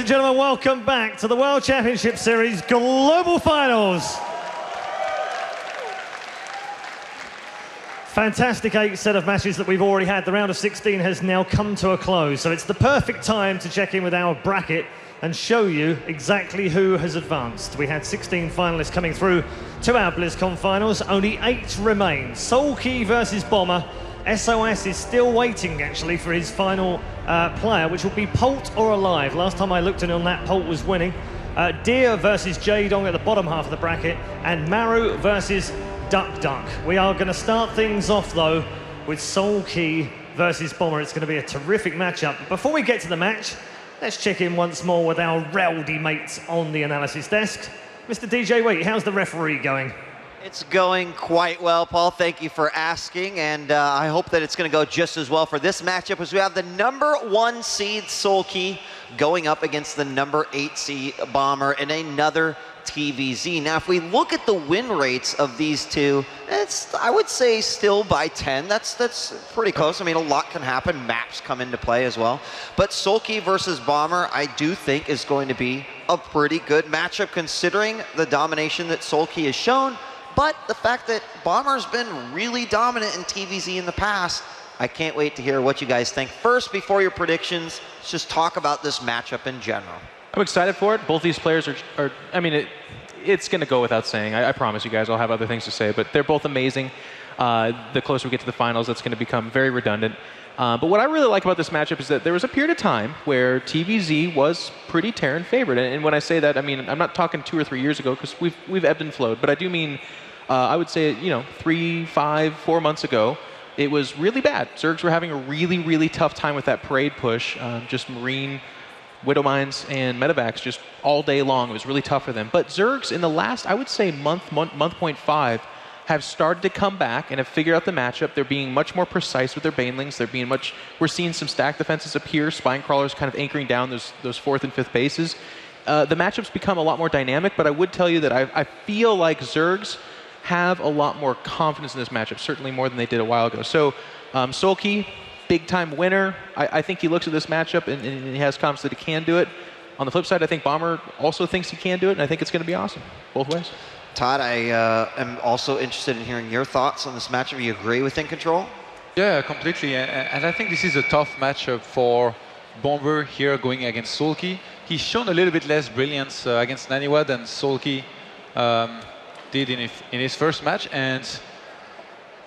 and gentlemen, welcome back to the World Championship Series Global Finals. Fantastic 8 set of matches that we've already had. The round of 16 has now come to a close, so it's the perfect time to check in with our bracket and show you exactly who has advanced. We had 16 finalists coming through to our Blizzcon finals. Only 8 remain. Soulkey versus Bomber. SOS is still waiting, actually, for his final player, which will be Polt or Alive. Last time I looked in on that, Polt was winning. Deer versus J-Dong at the bottom half of the bracket, and Maru versus Duck Duck. We are going to start things off, though, with Soulkey versus Bomber. It's going to be a terrific matchup. But before we get to the match, let's check in once more with our rowdy mates on the analysis desk. Mr. DJ Wheat, how's the referee going? It's going quite well, Paul. Thank you for asking, and I hope that it's going to go just as well for this matchup as we have the #1 seed Soulkey going up against the #8 seed Bomber in another TVZ. Now, if we look at the win rates of these two, it's, I would say, still by 10. That's pretty close. I mean, a lot can happen. Maps come into play as well. But Soulkey versus Bomber, I do think, is going to be a pretty good matchup considering the domination that Soulkey has shown. But the fact that Bomber's been really dominant in TVZ in the past, I can't wait to hear what you guys think. First, before your predictions, let's just talk about this matchup in general. I'm excited for it. Both these players are I mean, it's going to go without saying. I promise you guys I'll have other things to say, but they're both amazing. The closer we get to the finals, that's going to become very redundant. But what I really like about this matchup is that there was a period of time where TVZ was pretty Terran favored. And when I say that, I mean, I'm not talking 2 or 3 years ago, because we've ebbed and flowed, but I do mean, I would say, 3, 5, 4 months ago, it was really bad. Zergs were having a really, really tough time with that parade push, just Marine, Widow Mines, and Medevacs just all day long. It was really tough for them. But Zergs in the last, I would say, month 0.5, have started to come back and have figured out the matchup. They're being much more precise with their banelings. We're seeing some stack defenses appear, spine crawlers kind of anchoring down those 4th and 5th bases. The matchup's become a lot more dynamic, but I would tell you that I feel like Zergs have a lot more confidence in this matchup, certainly more than they did a while ago. So Soulkey, big-time winner. I think he looks at this matchup and he has confidence that he can do it. On the flip side, I think Bomber also thinks he can do it, and I think it's going to be awesome, both ways. Todd, I am also interested in hearing your thoughts on this matchup. Do you agree with In Control? Yeah, completely. And I think this is a tough matchup for Bomber here going against Soulkey. He's shown a little bit less brilliance against Naniwa than Soulkey did in his first match. And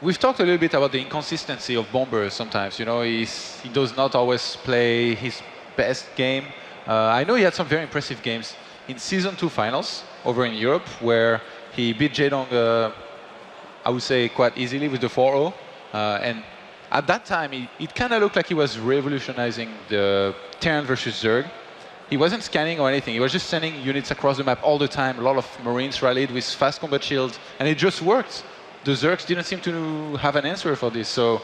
we've talked a little bit about the inconsistency of Bomber sometimes. He does not always play his best game. I know he had some very impressive games in Season 2 finals over in Europe, where he beat J-Dong, I would say, quite easily with the 4-0. And at that time, it kind of looked like he was revolutionizing the Terran versus Zerg. He wasn't scanning or anything. He was just sending units across the map all the time. A lot of Marines rallied with fast combat shields, and it just worked. The Zergs didn't seem to have an answer for this. So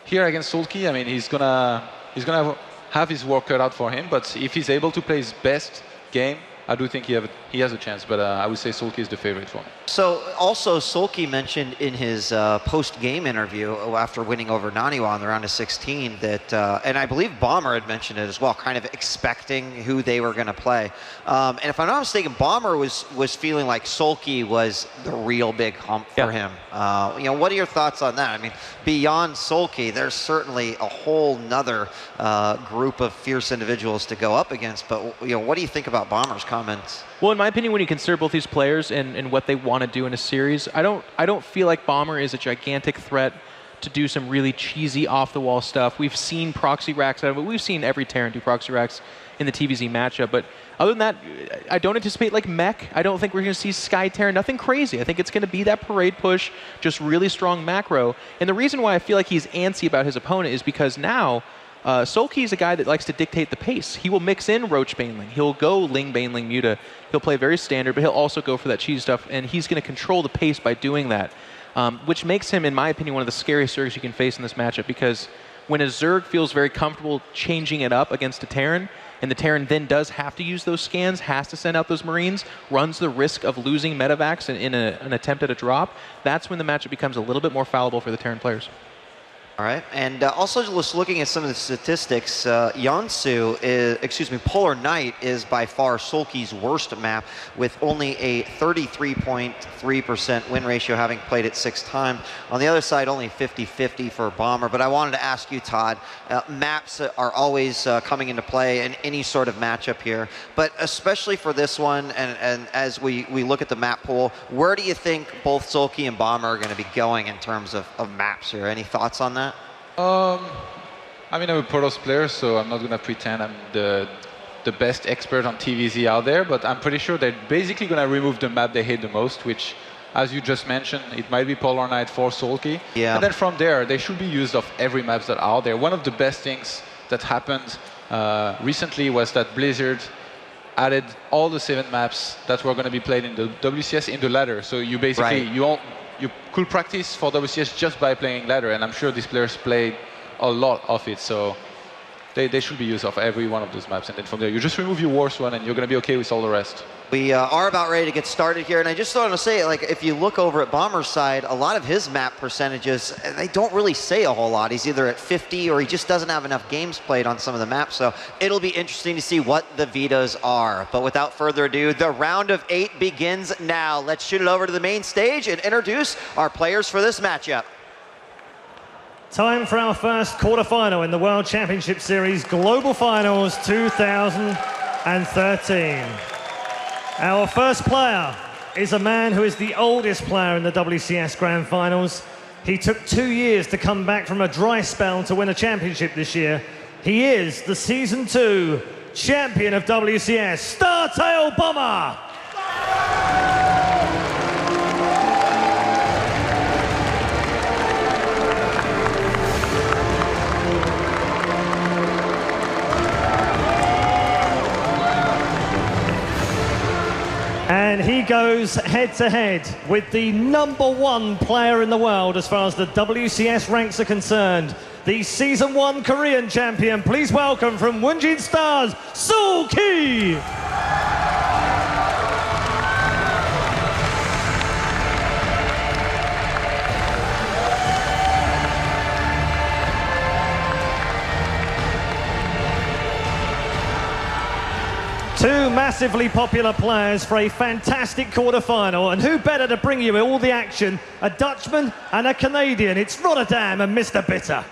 here against Soulkey, I mean, he's gonna have his work cut out for him. But if he's able to play his best game, I do think he has a chance, but I would say Soulkey is the favorite for me. So also Soulkey mentioned in his post-game interview after winning over Naniwa in the round of 16 that, and I believe Bomber had mentioned it as well, kind of expecting who they were going to play. And if I'm not mistaken, Bomber was feeling like Soulkey was the real big hump for him. What are your thoughts on that? I mean, beyond Soulkey, there's certainly a whole nother group of fierce individuals to go up against. But what do you think about Bomber's comments? Well, in my opinion, when you consider both these players and what they want to do in a series, I don't feel like Bomber is a gigantic threat to do some really cheesy off-the-wall stuff. We've seen proxy racks out of it. We've seen every Terran do proxy racks in the TVZ matchup. But other than that, I don't anticipate like mech. I don't think we're going to see Sky Terran. Nothing crazy. I think it's going to be that parade push, just really strong macro. And the reason why I feel like he's antsy about his opponent is because now Soulkey is a guy that likes to dictate the pace. He will mix in Roach Baneling. He'll go Ling Baneling Muta. He'll play very standard, but he'll also go for that cheese stuff, and he's going to control the pace by doing that, which makes him, in my opinion, one of the scariest Zergs you can face in this matchup, because when a Zerg feels very comfortable changing it up against a Terran, and the Terran then does have to use those scans, has to send out those Marines, runs the risk of losing Medevacs in an attempt at a drop, that's when the matchup becomes a little bit more fallible for the Terran players. All right, and also just looking at some of the statistics, Polar Knight is by far Soulkey's worst map with only a 33.3% win ratio, having played it 6 times. On the other side, only 50-50 for Bomber. But I wanted to ask you, Todd, maps are always coming into play in any sort of matchup here, but especially for this one, and as we look at the map pool, where do you think both Soulkey and Bomber are going to be going in terms of maps here? Any thoughts on that? I mean, I'm a Protoss player, so I'm not going to pretend I'm the best expert on TVZ out there, but I'm pretty sure they're basically going to remove the map they hate the most, which, as you just mentioned, it might be Polar Knight for Soulkey. Yeah. And then from there, they should be used of every maps that are out there. One of the best things that happened recently was that Blizzard added all the 7 maps that were going to be played in the WCS in the ladder. So you basically, you could practice for WCS just by playing ladder, and I'm sure these players played a lot of it, so they should be used of every one of those maps, and then from there you just remove your worst one and you're going to be okay with all the rest. We are about ready to get started here, and I just wanted to say, like, if you look over at Bomber's side, a lot of his map percentages, they don't really say a whole lot. He's either at 50 or he just doesn't have enough games played on some of the maps, so it'll be interesting to see what the vetoes are. But without further ado, the round of 8 begins now. Let's shoot it over to the main stage and introduce our players for this matchup. Time for our first quarterfinal in the World Championship Series Global Finals 2013. Our first player is a man who is the oldest player in the WCS Grand Finals. He took 2 years to come back from a dry spell to win a championship this year. He is the Season 2 champion of WCS, Startail Bomber! And he goes head-to-head with the #1 player in the world as far as the WCS ranks are concerned, the Season 1 Korean champion. Please welcome from Woongjin Stars, Soulkey! Two massively popular players for a fantastic quarterfinal, and who better to bring you all the action? A Dutchman and a Canadian. It's Rotterdam and Mr. Bitter.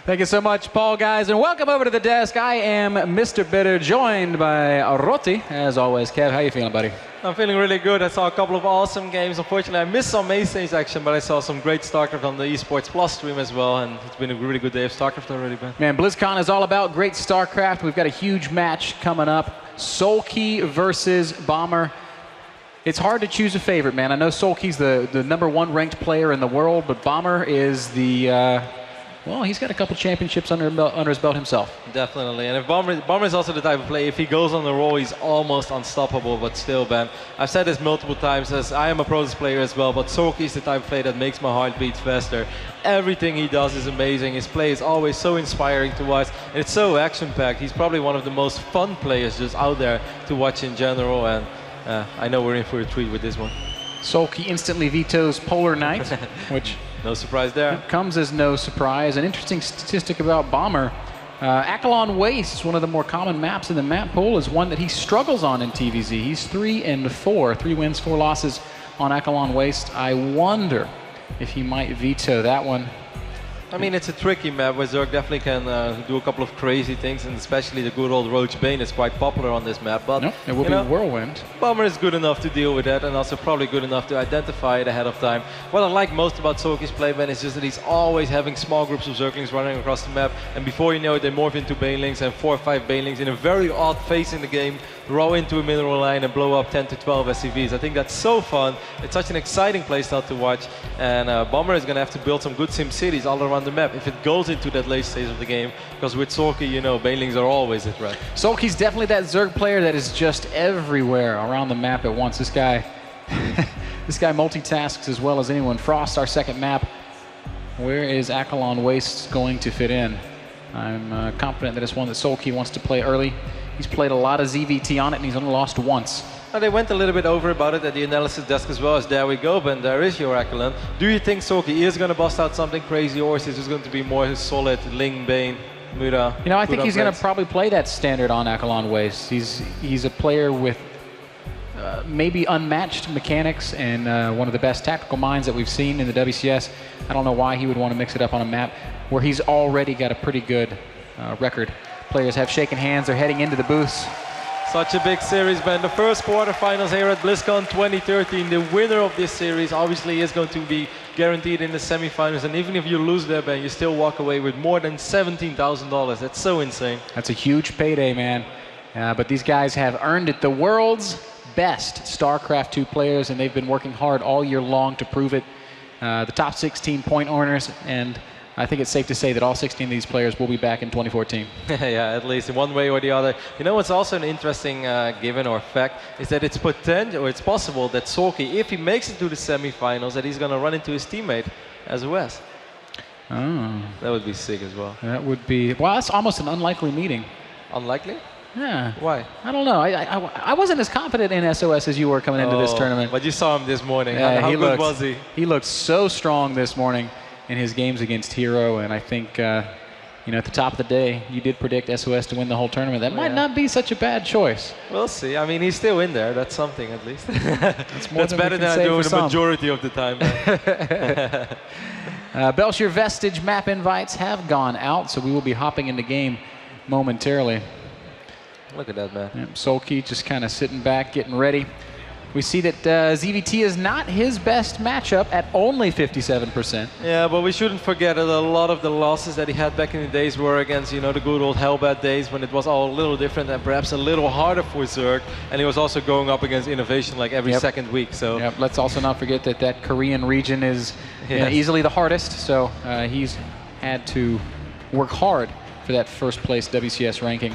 Thank you so much, Paul, guys, and welcome over to the desk. I am Mr. Bitter, joined by Rotti, as always. Kev, how you feeling, buddy? I'm feeling really good. I saw a couple of awesome games. Unfortunately, I missed some main stage action, but I saw some great Starcraft on the Esports Plus stream as well, and it's been a really good day of Starcraft already, man. Man, Blizzcon is all about great Starcraft. We've got a huge match coming up. Soulkey versus Bomber. It's hard to choose a favorite, man. I know Soulkey's the #1 ranked player in the world, but Bomber is the... well, he's got a couple championships under his belt himself. Definitely, and if Bomber is also the type of player, if he goes on the roll, he's almost unstoppable, but still, Ben. I've said this multiple times, as I am a Protoss player as well, but Soulkey is the type of player that makes my heart beat faster. Everything he does is amazing. His play is always so inspiring to watch, and it's so action-packed. He's probably one of the most fun players just out there to watch in general, and I know we're in for a treat with this one. Soulkey instantly vetoes Polar Knight, which... no surprise there. Comes as no surprise. An interesting statistic about Bomber. Akalon Waste is one of the more common maps in the map pool, is one that he struggles on in TVZ. He's 3-4, 3 wins, 4 losses on Akalon Waste. I wonder if he might veto that one. I mean, it's a tricky map where Zerg definitely can do a couple of crazy things, and especially the good old Roach Bane is quite popular on this map. But no, it will be Whirlwind. Bomber is good enough to deal with that, and also probably good enough to identify it ahead of time. What I like most about Soulkey's play, man, is just that he's always having small groups of Zerglings running across the map, and before you know it, they morph into Banelings, and 4 or 5 Banelings in a very odd phase in the game row into a mineral line and blow up 10 to 12 SCVs. I think that's so fun. It's such an exciting playstyle to watch, and Bomber is going to have to build some good sim cities all around the map if it goes into that late stage of the game, because with Soulkey, you know, Banelings are always a threat. Soulkey's definitely that Zerg player that is just everywhere around the map at once. This guy, this guy multitasks as well as anyone. Frost, our second map. Where is Akalon Waste going to fit in? I'm confident that it's one that Soulkey wants to play early. He's played a lot of ZVT on it, and he's only lost once. They went a little bit over about it at the analysis desk as well as there we go, Ben, there is your Akalan. Do you think Soulkey is going to bust out something crazy, or is it just going to be more solid Ling, Bane, Mura? You know, I think he's going to probably play that standard on Akalan ways. He's a player with maybe unmatched mechanics and one of the best tactical minds that we've seen in the WCS. I don't know why he would want to mix it up on a map where he's already got a pretty good record. Players have shaken hands, they're heading into the booths. Such a big series, Ben. The first quarterfinals here at Blizzcon 2013. The winner of this series obviously is going to be guaranteed in the semifinals. And even if you lose there, Ben, you still walk away with more than $17,000. That's so insane. That's a huge payday, man. But these guys have earned it. The world's best StarCraft 2 players, and they've been working hard all year long to prove it. The top 16 point earners, and I think it's safe to say that all 16 of these players will be back in 2014. Yeah, at least in one way or the other. You know what's also an interesting given or fact is that it's possible that Soulkey, if he makes it to the semifinals, that he's going to run into his teammate as Wes. Oh. That would be sick as well. That would be, well, that's almost an unlikely meeting. Unlikely? Yeah. Why? I don't know. I wasn't as confident in SOS as you were coming into this tournament. But you saw him this morning. Yeah, How good was he? He looked so strong this morning in his games against Hero, and I think, you know, at the top of the day, you did predict SOS to win the whole tournament. That might not be such a bad choice. We'll see. I mean, he's still in there. That's something, at least. That's better than I do the majority of the time. Belshir Vestige map invites have gone out, so we will be hopping into game momentarily. Look at that, man. Yep, Soulkey just kind of sitting back, getting ready. We see that ZVT is not his best matchup at only 57%. Yeah, but we shouldn't forget that a lot of the losses that he had back in the days were against, you know, the good old Hellbat days when it was all a little different and perhaps a little harder for Zerg. And he was also going up against Innovation like every second week. So let's also not forget that that Korean region is you know, easily the hardest. So he's had to work hard for that first place WCS ranking.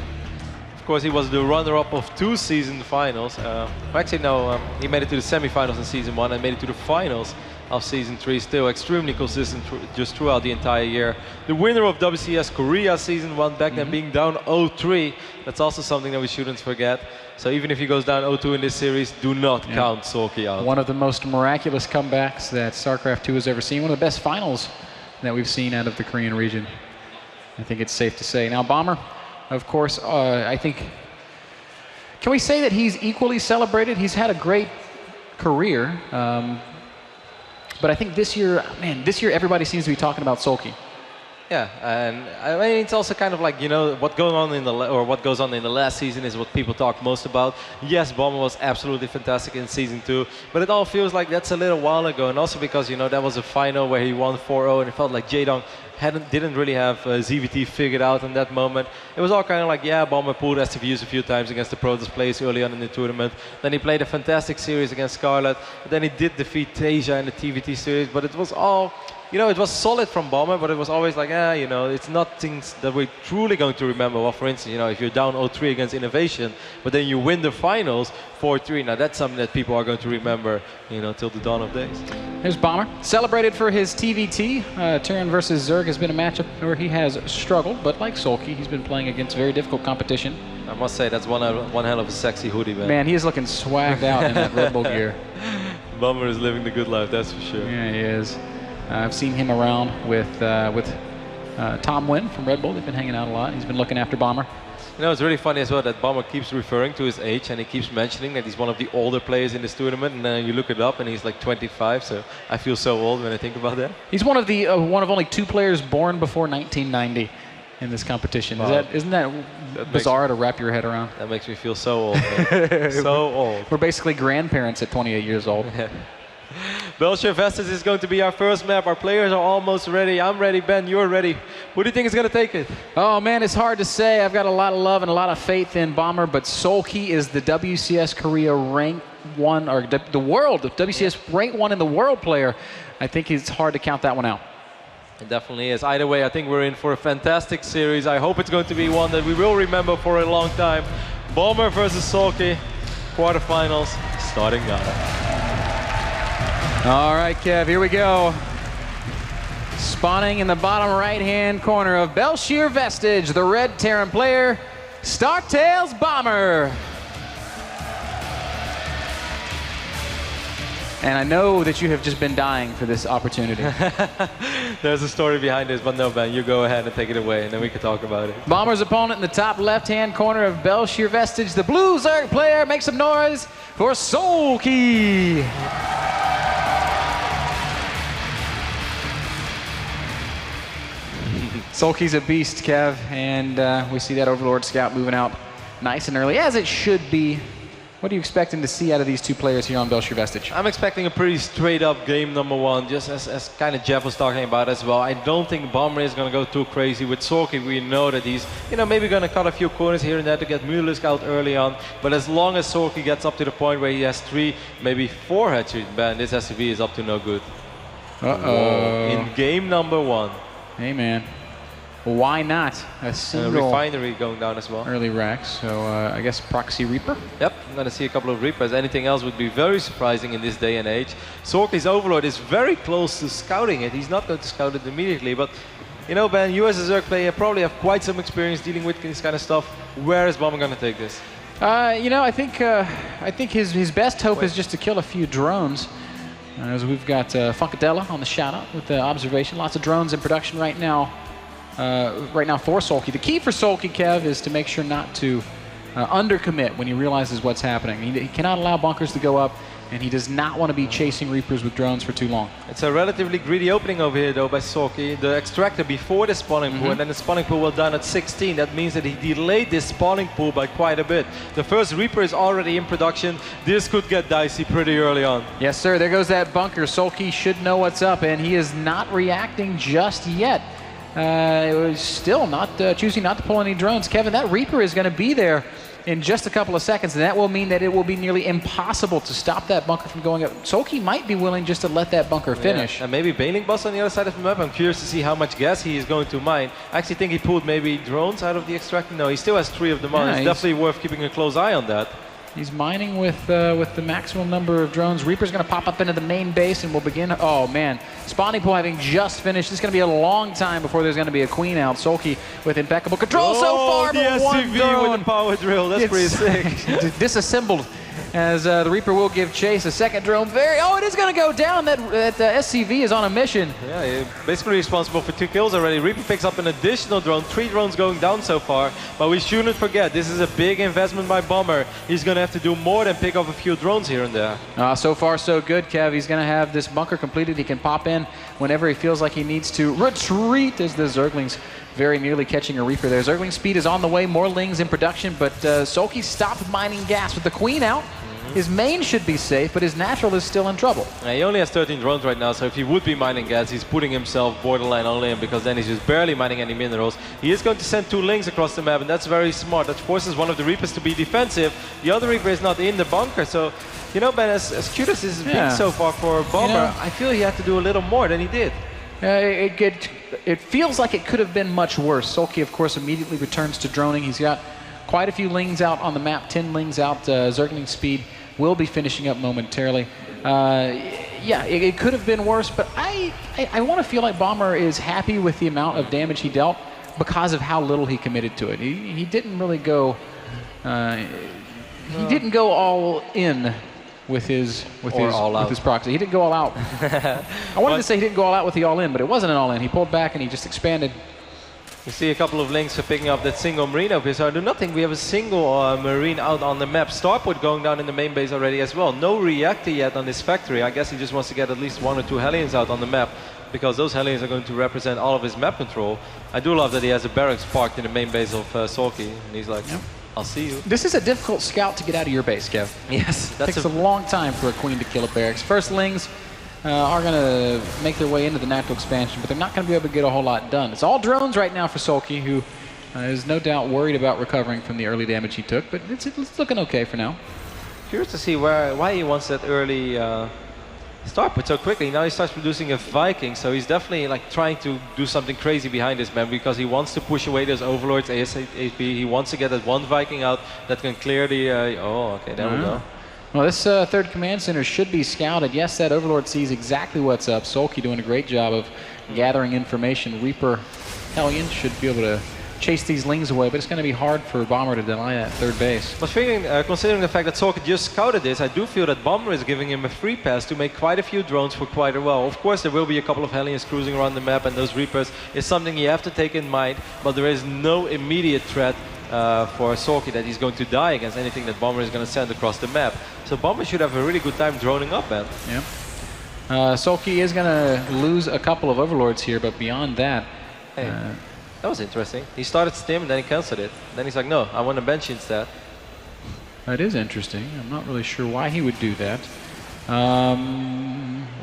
Of course, he was the runner-up of 2 season finals. Actually, no, he made it to the semifinals in season 1 and made it to the finals of season 3. Still extremely consistent just throughout the entire year. The winner of WCS Korea season 1 back then being down 0-3. That's also something that we shouldn't forget. So even if he goes down 0-2 in this series, do not count Soulkey out. One of the most miraculous comebacks that StarCraft 2 has ever seen. One of the best finals that we've seen out of the Korean region. I think it's safe to say. Now, Bomber, of course, I think, can we say that he's equally celebrated? He's had a great career, but I think this year, man, this year everybody seems to be talking about Soulkey. Yeah, and I mean it's also kind of like, you know, what goes on in the last season is what people talk most about. Yes, Bomber was absolutely fantastic in season 2, but it all feels like that's a little while ago, and also because, you know, that was a final where he won 4-0, and it felt like Jaedong didn't really have ZVT figured out in that moment. It was all kind of like, yeah, Bomber pulled STVs a few times against the Protoss players early on in the tournament. Then he played a fantastic series against Scarlet. Then he did defeat Tasia in the TVT series, but it was all, you know, it was solid from Bomber, but it was always like, you know, it's not things that we're truly going to remember. Well, for instance, you know, if you're down 0-3 against Innovation, but then you win the finals 4-3, now that's something that people are going to remember, you know, till the dawn of days. Here's Bomber, celebrated for his TVT. Terran versus Zerg has been a matchup where he has struggled, but like Soulkey, he's been playing against very difficult competition. I must say, that's one hell of a sexy hoodie, man. Man, he is looking swagged out in that Red Bull gear. Bomber is living the good life, that's for sure. Yeah, he is. I've seen him around with Tom Wynn from Red Bull. They've been hanging out a lot. He's been looking after Bomber. You know, it's really funny as well that Bomber keeps referring to his age, and he keeps mentioning that he's one of the older players in this tournament, and then you look it up and he's like 25, so I feel so old when I think about that. He's one of the one of only 2 players born before 1990 in this competition. Wow. Isn't that bizarre to wrap your head around? That makes me feel so old, man. So old. We're basically grandparents at 28 years old. Belshir Vestige is going to be our first map. Our players are almost ready. I'm ready. Ben, you're ready. Who do you think is going to take it? Oh, man, it's hard to say. I've got a lot of love and a lot of faith in Bomber, but Soulkey is the WCS Korea rank 1, or the world, WCS rank 1 in the world player. I think it's hard to count that one out. It definitely is. Either way, I think we're in for a fantastic series. I hope it's going to be one that we will remember for a long time. Bomber versus Soulkey, quarterfinals starting now. All right, Kev, here we go. Spawning in the bottom right-hand corner of Belshir Vestige, the red Terran player, Startails Bomber. And I know that you have just been dying for this opportunity. There's a story behind this, but no, Ben, you go ahead and take it away, and then we can talk about it. Bomber's opponent in the top left-hand corner of Belshir Vestige, the blue Zerg player, make some noise for Soulkey. Soulkey's a beast, Kev, and we see that Overlord Scout moving out nice and early, as it should be. What are you expecting to see out of these two players here on Belshir Vestige? I'm expecting a pretty straight-up game number one, just as kind of Jeff was talking about as well. I don't think Bomber is going to go too crazy. With Soulkey, we know that he's, maybe going to cut a few corners here and there to get Mutalisk out early on. But as long as Soulkey gets up to the point where he has 3, maybe 4 headshots, Ben, this SCV is up to no good. Uh-oh. In game number one. Hey, man. Why not a single Refinery going down as well. early rack? So I guess Proxy Reaper? Yep, I'm going to see a couple of Reapers. Anything else would be very surprising in this day and age. Soulkey's Overlord is very close to scouting it. He's not going to scout it immediately, but Ben, you as a Zerg player probably have quite some experience dealing with this kind of stuff. Where is Bomber going to take this? I think his best hope is just to kill a few drones. As we've got Funkadella on the shout-out with the observation. Lots of drones in production right now. For Soulkey. The key for Soulkey, Kev, is to make sure not to undercommit when he realizes what's happening. He cannot allow bunkers to go up, and he does not want to be chasing Reapers with drones for too long. It's a relatively greedy opening over here, though, by Soulkey. The extractor before the spawning pool, and then the spawning pool will down at 16. That means that he delayed this spawning pool by quite a bit. The first Reaper is already in production. This could get dicey pretty early on. Yes, sir. There goes that bunker. Soulkey should know what's up, and he is not reacting just yet. It was still not choosing not to pull any drones. Kevin, that Reaper is going to be there in just a couple of seconds, and that will mean that it will be nearly impossible to stop that bunker from going up. Soulkey might be willing just to let that bunker finish. Yeah. And maybe Bailing Boss on the other side of the map. I'm curious to see how much gas he is going to mine. I actually think he pulled maybe drones out of the extractor. No, he still has 3 of them on. It's definitely worth keeping a close eye on that. He's mining with the maximum number of drones. Reaper's going to pop up into the main base, and we'll begin. Oh, man. Spawning pool having just finished. This is going to be a long time before there's going to be a queen out. Soulkey with impeccable control so far, but one drone. With the power drill. That's pretty sick. Disassembled as the Reaper will give chase. A second drone. It is going to go down. That SCV is on a mission. Yeah, he's basically responsible for 2 kills already. Reaper picks up an additional drone. 3 drones going down so far. But we shouldn't forget, this is a big investment by Bomber. He's going to have to do more than pick up a few drones here and there. So far, so good, Kev. He's going to have this bunker completed. He can pop in whenever he feels like he needs to retreat as the Zerglings very nearly catching a Reaper there. Zergling speed is on the way. More Lings in production, but Soulkey stopped mining gas with the Queen out. His main should be safe, but his natural is still in trouble. Yeah, he only has 13 drones right now, so if he would be mining gas, he's putting himself borderline all in, because then he's just barely mining any minerals. He is going to send 2 Lings across the map, and that's very smart. That forces one of the Reapers to be defensive. The other Reaper is not in the bunker, so, Ben, as cute as this has been so far for Bomber, I feel he had to do a little more than he did. It feels like it could have been much worse. Soulkey, of course, immediately returns to droning. He's got quite a few Lings out on the map, 10 Lings out. Zergling speed will be finishing up momentarily. It could have been worse, but I want to feel like Bomber is happy with the amount of damage he dealt because of how little he committed to it. He didn't really go. He didn't go all in with his proxy. He didn't go all out. I wanted to say he didn't go all out with the all in, but it wasn't an all in. He pulled back and he just expanded. We see a couple of Lings for picking up that single Marine over here. So I do not think we have a single Marine out on the map. Starport going down in the main base already as well. No reactor yet on this factory. I guess he just wants to get at least 1 or 2 Hellions out on the map, because those Hellions are going to represent all of his map control. I do love that he has a barracks parked in the main base of Soulkey, and he's like, I'll see you. This is a difficult scout to get out of your base, Kev. Yes. It takes a long time for a Queen to kill a barracks. First Lings are going to make their way into the natural expansion, but they're not going to be able to get a whole lot done. It's all drones right now for Soulkey, who is no doubt worried about recovering from the early damage he took, but it's looking okay for now. Curious to see why he wants that early Starport so quickly. Now he starts producing a Viking, so he's definitely trying to do something crazy behind this man, because he wants to push away those Overlords ASAP. He wants to get that 1 Viking out that can clear the... okay, there we go. Well, this third command center should be scouted. Yes, that Overlord sees exactly what's up. Soulkey doing a great job of gathering information. Reaper Hellion should be able to chase these Lings away, but it's going to be hard for Bomber to deny that third base. But considering the fact that Soulkey just scouted this, I do feel that Bomber is giving him a free pass to make quite a few drones for quite a while. Of course, there will be a couple of Hellions cruising around the map, and those Reapers is something you have to take in mind, but there is no immediate threat for Soulkey that he's going to die against anything that Bomber is going to send across the map. So Bomber should have a really good time droning up, man. Yeah. Soulkey is going to lose a couple of Overlords here, but beyond that... Hey, that was interesting. He started Stim and then he cancelled it. Then he's like, no, I want a Banshee instead. That is interesting. I'm not really sure why he would do that.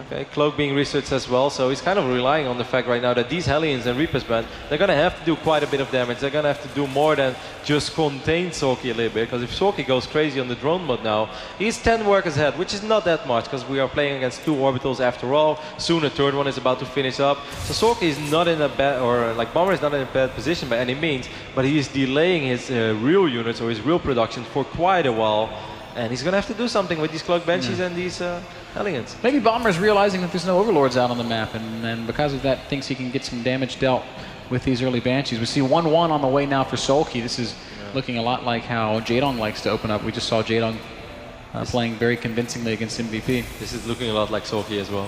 Okay, Cloak being researched as well, so he's kind of relying on the fact right now that these Hellions and Reapers, man, they're going to have to do quite a bit of damage. They're going to have to do more than just contain Soulkey a little bit, because if Soulkey goes crazy on the drone mode now, he's 10 workers ahead, which is not that much, because we are playing against 2 orbitals after all. Soon a third one is about to finish up. So Soulkey is not in a bad, or like Bomber is not in a bad position by any means, but he is delaying his real units or his real production for quite a while. And he's going to have to do something with these Cloak Banshees and these Hellions. Maybe Bomber's realizing that there's no Overlords out on the map, and because of that thinks he can get some damage dealt with these early Banshees. We see 1-1 on the way now for Soulkey. This is looking a lot like how Jaedong likes to open up. We just saw Jaedong playing very convincingly against MVP. This is looking a lot like Soulkey as well.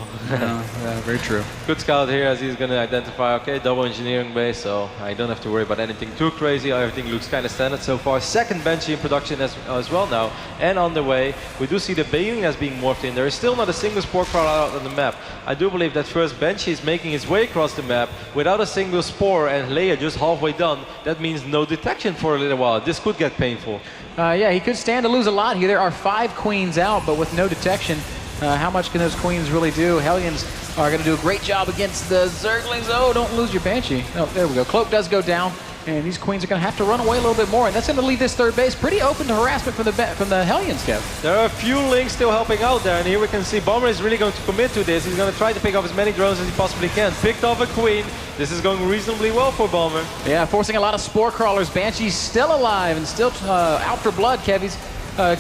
Very true. Good scout here as he's going to identify, okay, double engineering base, so I don't have to worry about anything too crazy. Everything looks kind of standard so far. Second Banshee in production as well now, and on the way. We do see the Baneling as being morphed in. There is still not a single spore crawler out on the map. I do believe that first Banshee is making his way across the map without a single spore, and Leia just halfway done. That means no detection for a little while. This could get painful. Yeah, he could stand to lose a lot here. There are 5 Queens out, but with no detection, how much can those Queens really do? Hellions are going to do a great job against the Zerglings. Oh, don't lose your Banshee. Oh, there we go. Cloak does go down, and these Queens are going to have to run away a little bit more, and that's going to leave this third base pretty open to harassment from the Hellions, Kev. There are a few Lings still helping out there, and here we can see Bomber is really going to commit to this. He's going to try to pick off as many drones as he possibly can. Picked off a Queen. This is going reasonably well for Bomber. Yeah, forcing a lot of spore crawlers. Banshee's still alive and still out for blood, Kev. He's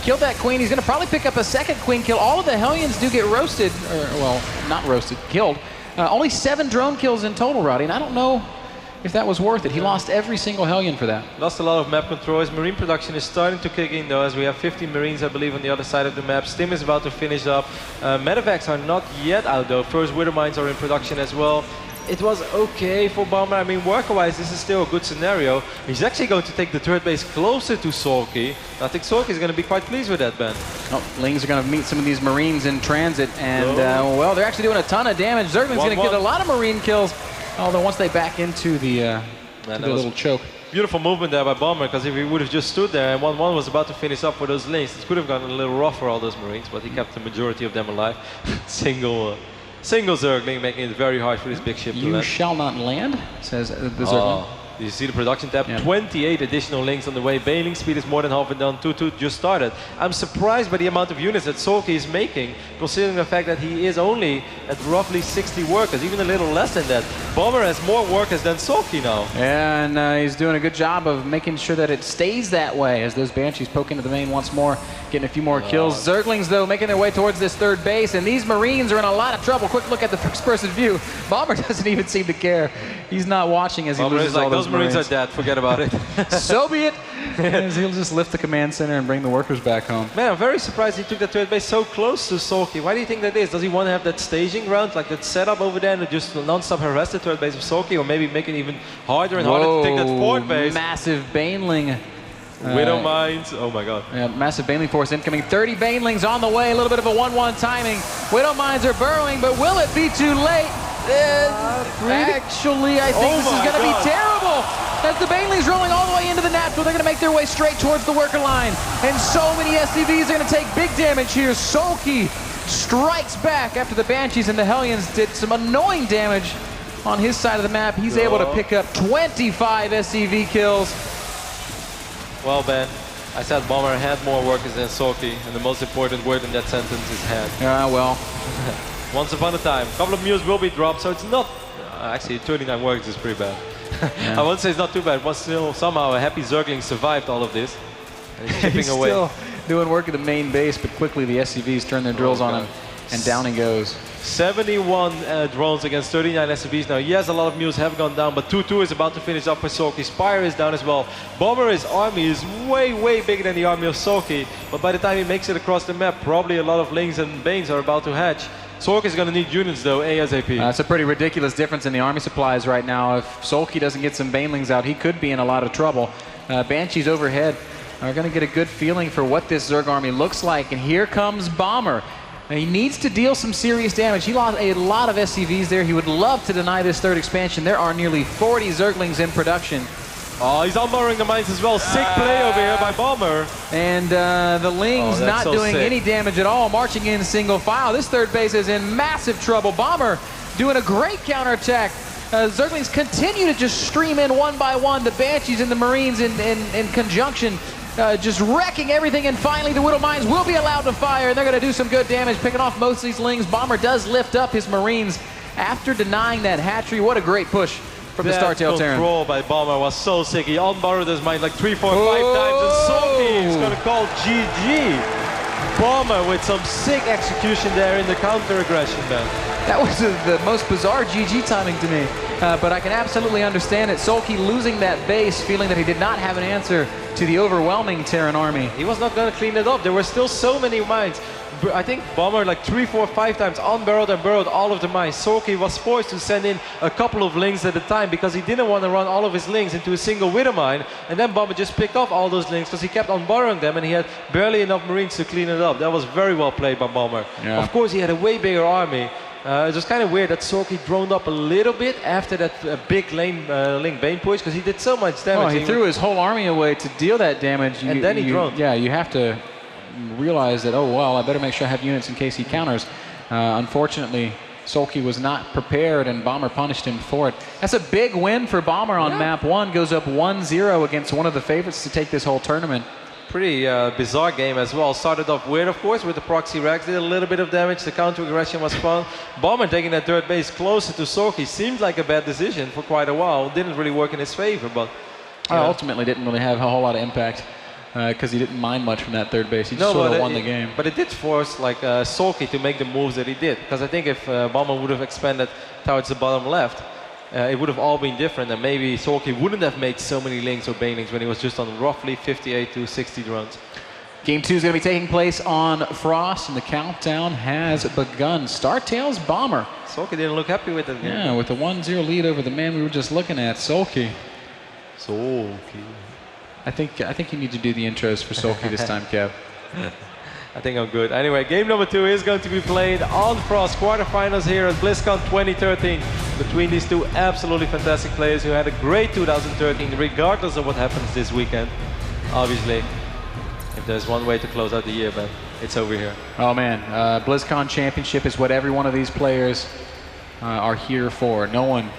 killed that Queen. He's going to probably pick up a second Queen kill. All of the Hellions do get roasted, or, well, not roasted, killed. Only 7 drone kills in total, Roddy, and I don't know if that was worth it. He lost every single Hellion for that. Lost a lot of map control. His Marine production is starting to kick in though, as we have 50 Marines, I believe, on the other side of the map. Stim is about to finish up. Medevacs are not yet out though. First Wither Mines are in production as well. It was okay for Bomber. I mean, worker-wise, this is still a good scenario. He's actually going to take the third base closer to Soulkey. I think Soulkey is going to be quite pleased with that, Ben. Oh, Lings are going to meet some of these Marines in transit, and well, they're actually doing a ton of damage. Zergling's going to get a lot of Marine kills, although once they back into the little choke. Beautiful movement there by Bomber, because if he would have just stood there and 1-1 was about to finish up for those Lings, it could have gotten a little rough for all those Marines, but he kept the majority of them alive. Single Zergling, making it very hard for this big ship to land. You shall not land, says the Zergling. You see the production tab, 28 additional Lings on the way. Baneling speed is more than half and done. 2-2 just started. I'm surprised by the amount of units that Soulkey is making, considering the fact that he is only at roughly 60 workers, even a little less than that. Bomber has more workers than Soulkey now. Yeah, and he's doing a good job of making sure that it stays that way as those Banshees poke into the main once more, getting a few more kills. Zerglings, though, making their way towards this third base, and these Marines are in a lot of trouble. Quick look at the first-person view. Bomber doesn't even seem to care. He's not watching as he loses all those Marines are dead, forget about it. So be it. As he'll just lift the command center and bring the workers back home. Man, I'm very surprised he took that third base so close to Soulkey. Why do you think that is? Does he want to have that staging ground, like that setup over there, and just non-stop harass the third base of Soulkey, or maybe make it even harder and harder to take that fourth base? Massive Baneling. Widow Mines, oh my god. Yeah, massive Baneling force incoming. 30 Banelings on the way, a little bit of a 1-1 timing. Widow Mines are burrowing, but will it be too late? Actually, I think this is going to be terrible. As the Banelings rolling all the way into the natural, they're going to make their way straight towards the worker line. And so many SCVs are going to take big damage here. Soulkey strikes back after the Banshees and the Hellions did some annoying damage on his side of the map. He's able to pick up 25 SCV kills. Well, Ben, I said Bomber had more workers than Soulkey, and the most important word in that sentence is had. Well. Once upon a time. A couple of Mews will be dropped, so it's not... actually, 39 workers is pretty bad. I won't say it's not too bad, but still somehow a happy Zergling survived all of this. And he's chipping away. Still doing work at the main base, but quickly the SCVs turn their drills on him, and down he goes. 71 drones against 39 SCVs. Now, yes, a lot of mules have gone down, but 2-2 is about to finish up for Soulkey. Spire is down as well. Bomber's army is way, way bigger than the army of Soulkey, but by the time he makes it across the map, probably a lot of Lings and Banes are about to hatch. Soulkey's going to need units, though, ASAP. That's a pretty ridiculous difference in the army supplies right now. If Soulkey doesn't get some Banelings out, he could be in a lot of trouble. Banshees overhead are going to get a good feeling for what this Zerg army looks like. And here comes Bomber. Now, he needs to deal some serious damage. He lost a lot of SCVs there. He would love to deny this third expansion. There are nearly 40 Zerglings in production. Oh, he's unbarring the mines as well. Sick play over here by Bomber. And the Lings not so doing sick. any damage at all, marching in single file. This third base is in massive trouble. Bomber doing a great counterattack. Zerglings continue to just stream in one by one. The Banshees and the Marines in conjunction, just wrecking everything. And finally, the Widow Mines will be allowed to fire. They're going to do some good damage, picking off most of these Lings. Bomber does lift up his Marines after denying that hatchery. What a great push from the Startail Terran. Control by Bomber was so sick. He unbarred his mine like 3, 4, 5 times. And Soulkey is going to call GG. Bomber with some sick execution there in the counter aggression, man. That was the most bizarre GG timing to me. But I can absolutely understand it. Soulkey losing that base, feeling that he did not have an answer to the overwhelming Terran army. He was not going to clean it up. There were still so many mines. I think Bomber like 3, 4, 5 times unbarreled and burrowed all of the mines. Soulkey was forced to send in a couple of Lings at a time because he didn't want to run all of his Lings into a single Widow mine. And then Bomber just picked off all those Lings because he kept unbarrowing them and he had barely enough Marines to clean it up. That was very well played by Bomber. Yeah. Of course, he had a way bigger army. It was kind of weird that Soulkey droned up a little bit after that big Ling Bane push because he did so much damage. Oh, he threw his whole army away to deal that damage. And then he droned. Yeah, you have to realize that, oh, well, I better make sure I have units in case he counters. Unfortunately, Soulkey was not prepared, and Bomber punished him for it. That's a big win for Bomber on map 1. Goes up 1-0 against one of the favorites to take this whole tournament. Pretty bizarre game as well. Started off weird, of course, with the proxy racks. Did a little bit of damage. The counter aggression was fun. Bomber taking that third base closer to Soulkey seemed like a bad decision for quite a while. Didn't really work in his favor, but Ultimately didn't really have a whole lot of impact because he didn't mind much from that third base. He just sort of won the game. But it did force like Soulkey to make the moves that he did. Because I think if Bomber would have expanded towards the bottom left, it would have all been different, and maybe Soulkey wouldn't have made so many Lings or Banelings when he was just on roughly 58 to 60 drones. Game 2 is going to be taking place on Frost, and the countdown has begun. Startail's Bomber. Soulkey didn't look happy with it. Yeah, with a 1-0 lead over the man we were just looking at, Soulkey. I think you need to do the intros for Soulkey this time, Kev. I think I'm good. Anyway, game number 2 is going to be played on Frost. Quarterfinals here at Blizzcon 2013 between these two absolutely fantastic players who had a great 2013, regardless of what happens this weekend. Obviously, if there's one way to close out the year, man, it's over here. Oh man, BlizzCon Championship is what every one of these players are here for. No one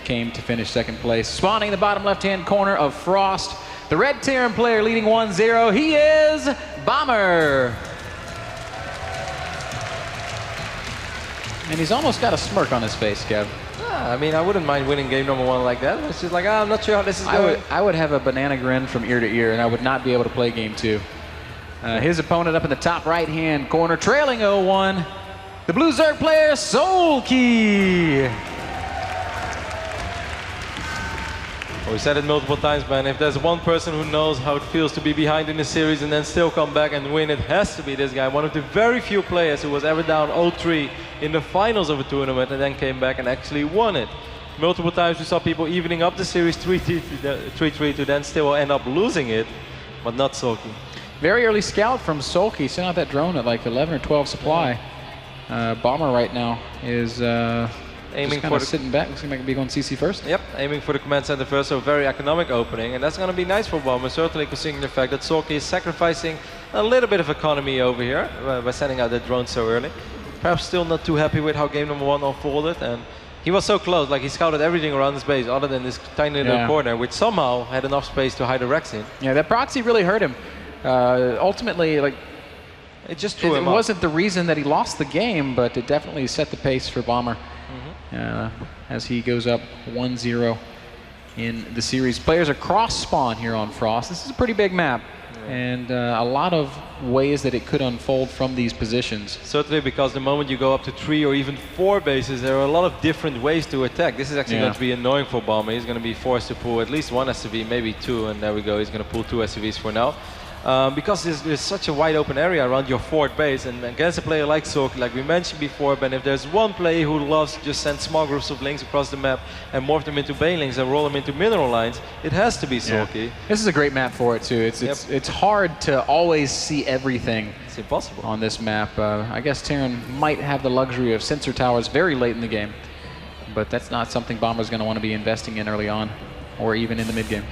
came to finish second place. Spawning in the bottom left-hand corner of Frost, the red Terran player leading 1-0. He is Bomber. And he's almost got a smirk on his face, Kev. I mean, I wouldn't mind winning game number 1 like that. It's just like, I'm not sure how this is going. I would have a banana grin from ear to ear, and I would not be able to play game 2. His opponent up in the top right-hand corner, trailing 0-1, the Blue Zerg player, Soulkey. We said it multiple times, man. If there's one person who knows how it feels to be behind in the series and then still come back and win, it has to be this guy. One of the very few players who was ever down 0-3 in the finals of a tournament and then came back and actually won it. Multiple times we saw people evening up the series 3-3 to then still end up losing it, but not Soulkey. Very early scout from Soulkey. Sent out that drone at like 11 or 12 supply. Bomber right now is aiming for sitting back. Looks like might be going CC first. Yep, aiming for the command center first, so very economic opening, and that's going to be nice for Bomber, certainly considering the fact that Soulkey is sacrificing a little bit of economy over here by sending out that drone so early. Perhaps still not too happy with how game number 1 unfolded, and he was so close, like he scouted everything around his base other than this tiny little corner, which somehow had enough space to hide a Rex in. Yeah, that proxy really hurt him. Ultimately, like, it just threw him It wasn't the reason that he lost the game, but it definitely set the pace for Bomber. As he goes up 1-0 in the series. Players are cross-spawn here on Frost. This is a pretty big map, and a lot of ways that it could unfold from these positions. Certainly, because the moment you go up to 3 or even 4 bases, there are a lot of different ways to attack. This is actually going to be annoying for Bomber. He's going to be forced to pull at least 1 SCV, maybe 2, and there we go. He's going to pull 2 SCVs for now. Because there's such a wide open area around your 4th base, and against a player like Soulkey, like we mentioned before, Ben, if there's one player who loves to just send small groups of links across the map and morph them into banelings and roll them into mineral lines, it has to be Soulkey. Yeah. This is a great map for it too. It's hard to always see everything. It's impossible on this map. I guess Terran might have the luxury of sensor towers very late in the game, but that's not something Bomber's going to want to be investing in early on, or even in the mid game.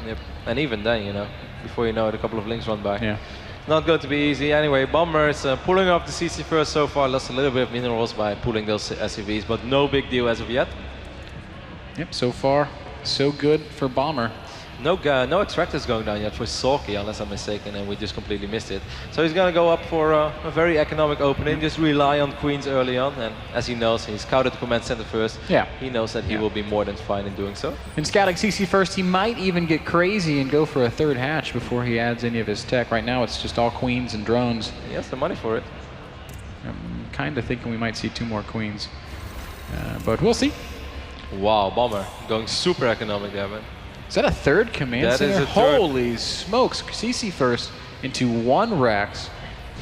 Yep, and even then, you know, before you know it, a couple of links run by. Yeah. Not going to be easy. Anyway, Bomber is pulling off the CC first so far. Lost a little bit of minerals by pulling those SCVs, but no big deal as of yet. Yep, so far, so good for Bomber. No extractors going down yet for Soulkey, unless I'm mistaken, and we just completely missed it. So he's going to go up for a very economic opening, just rely on queens early on, and as he knows, he's scouted the command center first. Yeah. He knows that he will be more than fine in doing so. In scouting CC first, he might even get crazy and go for a 3rd hatch before he adds any of his tech. Right now, it's just all queens and drones. He has the money for it. I'm kind of thinking we might see 2 more queens, but we'll see. Wow, Bomber going super economic there, man. Is that a 3rd command That center? is a 3rd. Holy smokes. CC first into 1 Rex,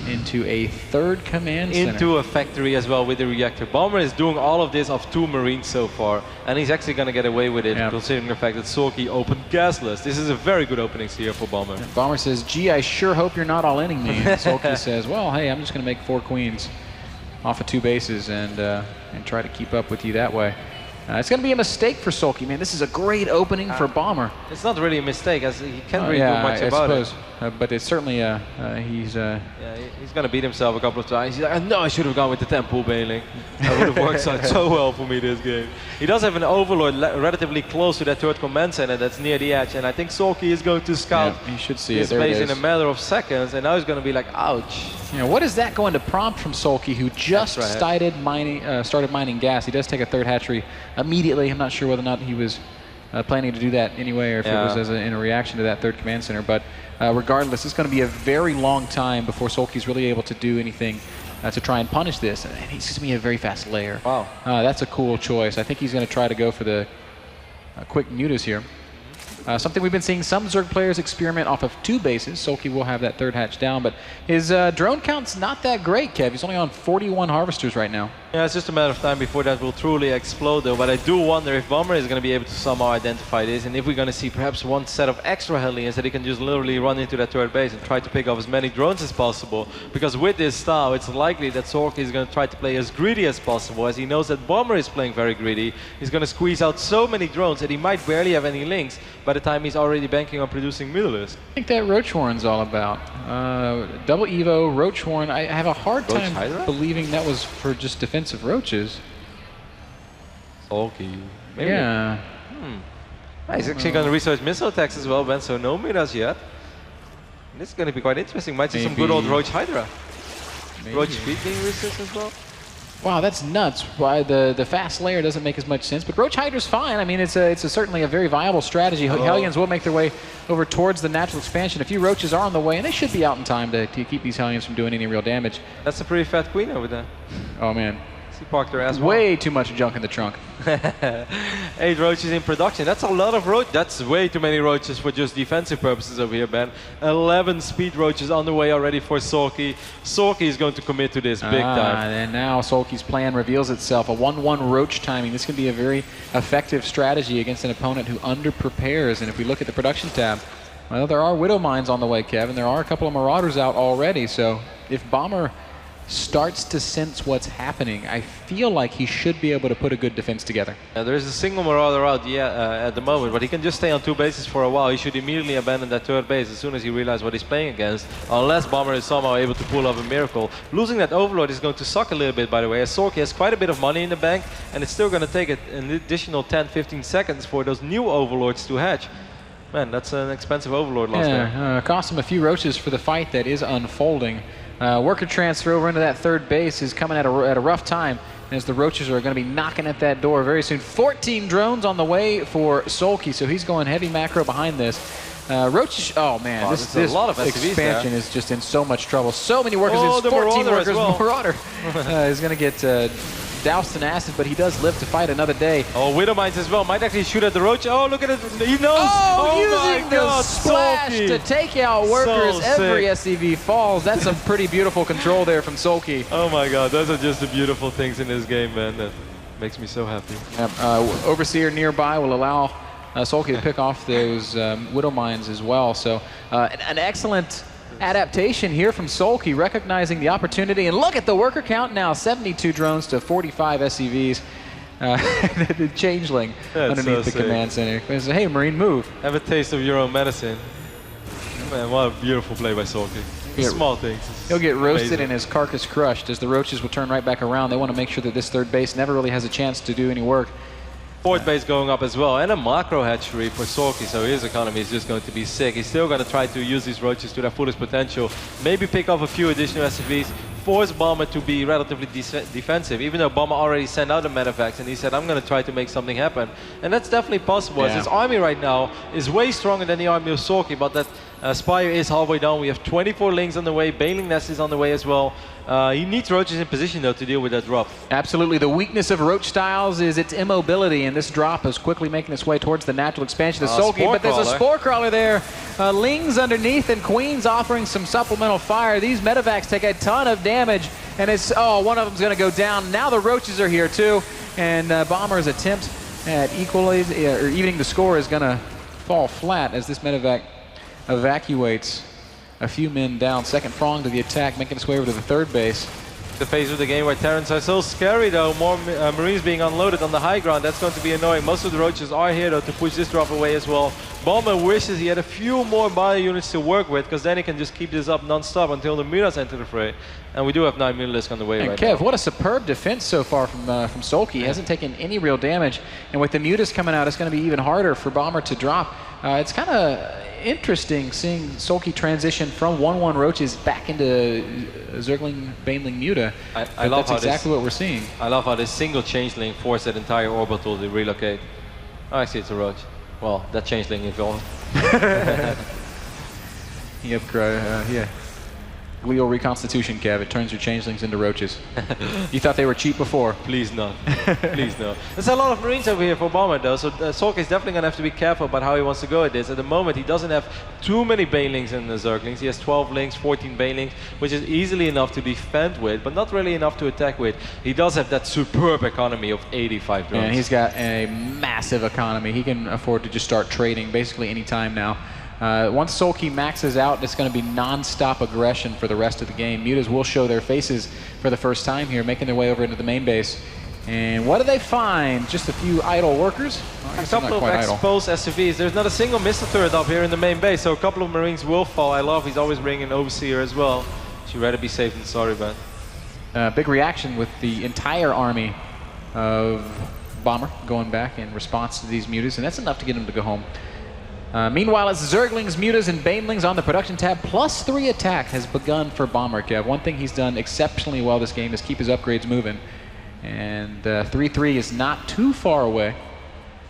into a 3rd command center. Into a factory as well with the reactor. Bomber is doing all of this off 2 Marines so far, and he's actually going to get away with it, considering the fact that Soulkey opened gasless. This is a very good opening here for Bomber. And Bomber says, gee, I sure hope you're not all-inning me. And Soulkey says, well, hey, I'm just going to make 4 queens off of 2 bases and try to keep up with you that way. It's going to be a mistake for Soulkey, man. This is a great opening for Bomber. It's not really a mistake, as he can't really do much I about suppose. it. But it's certainly he's he's going to beat himself a couple of times. He's like, no, I should have gone with the 10-pull bailing. That would have worked out so well for me this game. He does have an overlord relatively close to that 3rd command center that's near the edge, and I think Soulkey is going to scout you should see his base in a matter of seconds, and now he's going to be like, ouch. You know, what is that going to prompt from Soulkey, who just started mining gas? He does take a 3rd hatchery immediately. I'm not sure whether or not he was planning to do that anyway, or if it was in a reaction to that 3rd command center. But regardless, it's going to be a very long time before Soulkey's really able to do anything to try and punish this. And he's going to be a very fast layer. Wow. That's a cool choice. I think he's going to try to go for the quick mutas here. Something we've been seeing some Zerg players experiment off of 2 bases. Soulkey will have that 3rd hatch down, but his drone count's not that great, Kev. He's only on 41 harvesters right now. Yeah, it's just a matter of time before that will truly explode, though. But I do wonder if Bomber is going to be able to somehow identify this, and if we're going to see perhaps 1 set of extra Hellions that he can just literally run into that 3rd base and try to pick off as many drones as possible. Because with this style, it's likely that Soulkey is going to try to play as greedy as possible, as he knows that Bomber is playing very greedy. He's going to squeeze out so many drones that he might barely have any links by the time he's already banking on producing Mutalisk. I think that Roach Warren's all about. Double Evo, Roach Warren. I have a hard time believing that was for just defensive roaches. Soulkey. Maybe. Yeah. He's actually going to research missile attacks as well, Ben, so no miras yet. This is going to be quite interesting. Might see some good old Roach Hydra. Roach Speed being researched as well. Wow, that's nuts. Why the fast layer doesn't make as much sense, but Roach Hydra's fine. I mean, it's certainly a very viable strategy. Hellions will make their way over towards the natural expansion. A few Roaches are on the way, and they should be out in time to keep these Hellions from doing any real damage. That's a pretty fat queen over there. Oh, man. He parked her ass way too much junk in the trunk. 8 roaches in production. That's a lot of roaches. That's way too many roaches for just defensive purposes over here, Ben. 11 speed roaches on the way already for Soulkey. Soulkey is going to commit to this big time. And now Soulkey's plan reveals itself. A 1-1 roach timing. This can be a very effective strategy against an opponent who underprepares. And if we look at the production tab, well, there are Widow Mines on the way, Kevin. There are a couple of Marauders out already. So if Bomber starts to sense what's happening, I feel like he should be able to put a good defense together. There is a single Marauder out at the moment, but he can just stay on 2 bases for a while. He should immediately abandon that 3rd base as soon as he realizes what he's playing against, unless Bomber is somehow able to pull off a miracle. Losing that Overlord is going to suck a little bit, by the way, as Soulkey has quite a bit of money in the bank, and it's still going to take an additional 10-15 seconds for those new Overlords to hatch. Man, that's an expensive Overlord loss there. Cost him a few roaches for the fight that is unfolding. Worker transfer over into that 3rd base is coming at a rough time. as the Roaches are going to be knocking at that door very soon. 14 drones on the way for Soulkey, so he's going heavy macro behind this. Roaches, oh man, this a lot of SCVs expansion is just in so much trouble. So many workers, Oh, it's the 14 Marauder as workers. well. Marauder is going to get doused in acid, but he does live to fight another day. Oh, Widow Mines as well. Might actually shoot at the Roach. Oh, look at it. He knows. Using my the God, splash Soulkey. to take out workers. So Every sick. SCV falls. That's some pretty beautiful control there from Soulkey. Oh my God, those are just the beautiful things in this game, man. That makes me so happy. Overseer nearby will allow Soulkey to pick off those Widow Mines as well. So an excellent adaptation here from Soulkey, recognizing the opportunity. And look at the worker count now, 72 drones to 45 SCVs. The changeling underneath the command center. He said, hey, Marine, move. Have a taste of your own medicine. Man, what a beautiful play by Soulkey. Small things. He'll get roasted Amazing. and his carcass crushed as the Roaches will turn right back around. They want to make sure that this third base never really has a chance to do any work. Fourth base going up as well, and a macro hatchery for Soulkey, so his economy is just going to be sick. He's still going to try to use these Roaches to their fullest potential, maybe pick off a few additional SCVs, force Bomber to be relatively defensive, even though Bomber already sent out a medevacs and he said, I'm going to try to make something happen. And that's definitely possible, as his army right now is way stronger than the army of Soulkey, but that Spire is halfway down. We have 24 Lings on the way, Baneling Nest is on the way as well. He needs Roaches in position though to deal with that drop. Absolutely. The weakness of Roach styles is its immobility, and this drop is quickly making its way towards the natural expansion of Soulkey, but there's a Spore Crawler there. Lings underneath and Queens offering some supplemental fire. These medevacs take a ton of damage, and it's, one of them's going to go down. Now the Roaches are here too, and Bomber's attempt at evening the score is going to fall flat as this medevac evacuates a few men down. Second prong to the attack, making its way over to the third base. The phase of the game where Terrans are so scary though, more Marines being unloaded on the high ground, that's going to be annoying. Most of the Roaches are here though to push this drop away as well. Bomber wishes he had a few more bio units to work with, because then he can just keep this up non-stop until the Mutas enter the fray. And we do have 9 Mutalisks on the way and right Kev, now. what a superb defense so far from Soulkey. He hasn't taken any real damage, and with the Mutas coming out, it's going to be even harder for Bomber to drop. It's kind of interesting seeing Soulkey transition from 1-1 Roaches back into Zergling, Baneling, Muta. I love that's exactly what we're seeing. I love how this single changeling forced that entire orbital to relocate. Oh, actually it's a Roach. Well, that changeling evolved. Yeah. Glial reconstitution, Kev. It turns your changelings into Roaches. You thought they were cheap before. Please not. Please no. There's a lot of Marines over here for Bomber though, so Soulkey is definitely going to have to be careful about how he wants to go at this. At the moment, he doesn't have too many Banelings and Zerglings. He has 12 Lings, 14 Banelings, which is easily enough to defend with, but not really enough to attack with. He does have that superb economy of 85 drones. And he's got a massive economy. He can afford to just start trading basically any time now. Once Soulkey maxes out, it's going to be non-stop aggression for the rest of the game. Mutas will show their faces for the first time here, making their way over into the main base. And what do they find? Just a few idle workers? Well, a couple of exposed SCVs. There's not a single missile turret up here in the main base, so a couple of Marines will fall. I love he's always bringing Overseer as well. She'd rather be safe than sorry, man. Big reaction with the entire army of Bomber going back in response to these Mutas, and that's enough to get them to go home. Meanwhile, it's Zerglings, Mutas, and Banelings on the production tab. +3 attack has begun for Bomber, Kev. One thing he's done exceptionally well this game is keep his upgrades moving. And 3-3 is not too far away.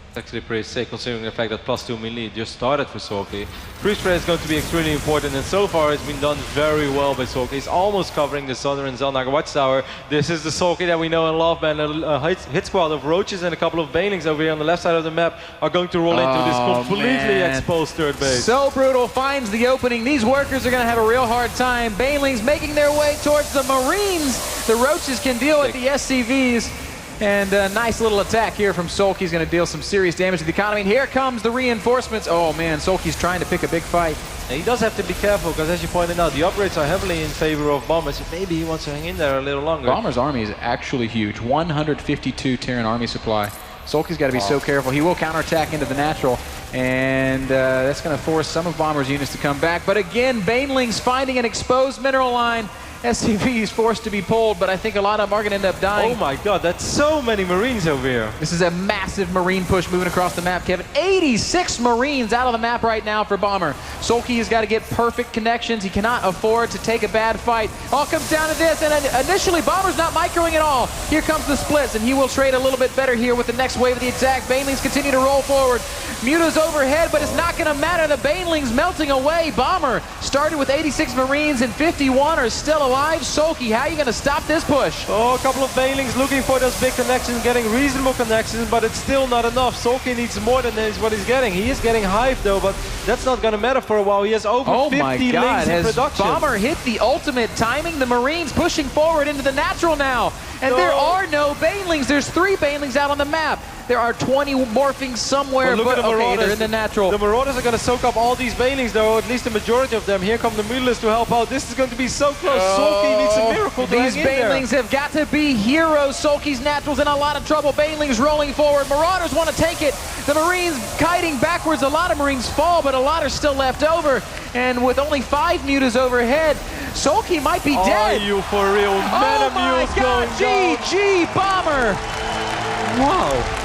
It's actually pretty sick considering the fact that +2 melee just started for Soulkey. Free spray is going to be extremely important, and so far it's been done very well by Soulkey. He's almost covering the southern Zelnaga watchtower. This is the Soulkey that we know and love, man. A hit squad of Roaches and a couple of Banelings over here on the left side of the map are going to roll into this completely exposed third base. So brutal, finds the opening. These workers are going to have a real hard time. Banelings making their way towards the Marines. The Roaches can deal with the SCVs. And a nice little attack here from Soulkey is going to deal some serious damage to the economy. And here comes the reinforcements. Oh man, Soulkey's trying to pick a big fight. And he does have to be careful, because as you pointed out, the upgrades are heavily in favor of Bomber, so maybe he wants to hang in there a little longer. Bomber's army is actually huge. 152 Terran army supply. Soulkey's got to be so careful. He will counterattack into the natural, and that's going to force some of Bomber's units to come back. But again, Banelings finding an exposed mineral line, SCVs forced to be pulled, but I think a lot of them are going to end up dying. Oh my god, that's so many Marines over here. This is a massive Marine push moving across the map, Kevin. 86 Marines out of the map right now for Bomber. Soulkey has got to get perfect connections. He cannot afford to take a bad fight. All comes down to this, and initially Bomber's not microing at all. Here comes the splits, and he will trade a little bit better here with the next wave of the attack. Banelings continue to roll forward. Muta's overhead, but it's not going to matter. The Banelings melting away. Bomber started with 86 Marines, and 51 are still alive. Soulkey, how are you going to stop this push? Oh, a couple of Banelings looking for those big connections, getting reasonable connections, but it's still not enough. Soulkey needs more than this, what he's getting. He is getting Hive though, but that's not going to matter for a while. He has over 50 links in production. Bomber hit the ultimate timing? The Marines pushing forward into the natural now. And there are no Banelings. There's 3 Banelings out on the map. There are 20 morphing somewhere, but okay, they're in the natural. The Marauders are going to soak up all these Banelings though, at least the majority of them. Here come the Mutalists to help out. This is going to be so close. Soulkey needs a miracle to These hang in there. Banelings have got to be heroes. Soulkey's natural's in a lot of trouble. Banelings rolling forward. Marauders want to take it. The Marines kiting backwards. A lot of Marines fall, but a lot are still left over. And with only 5 Mutas overhead, Soulkey might be dead. Are you for real? Oh my God, GG Bomber. Wow.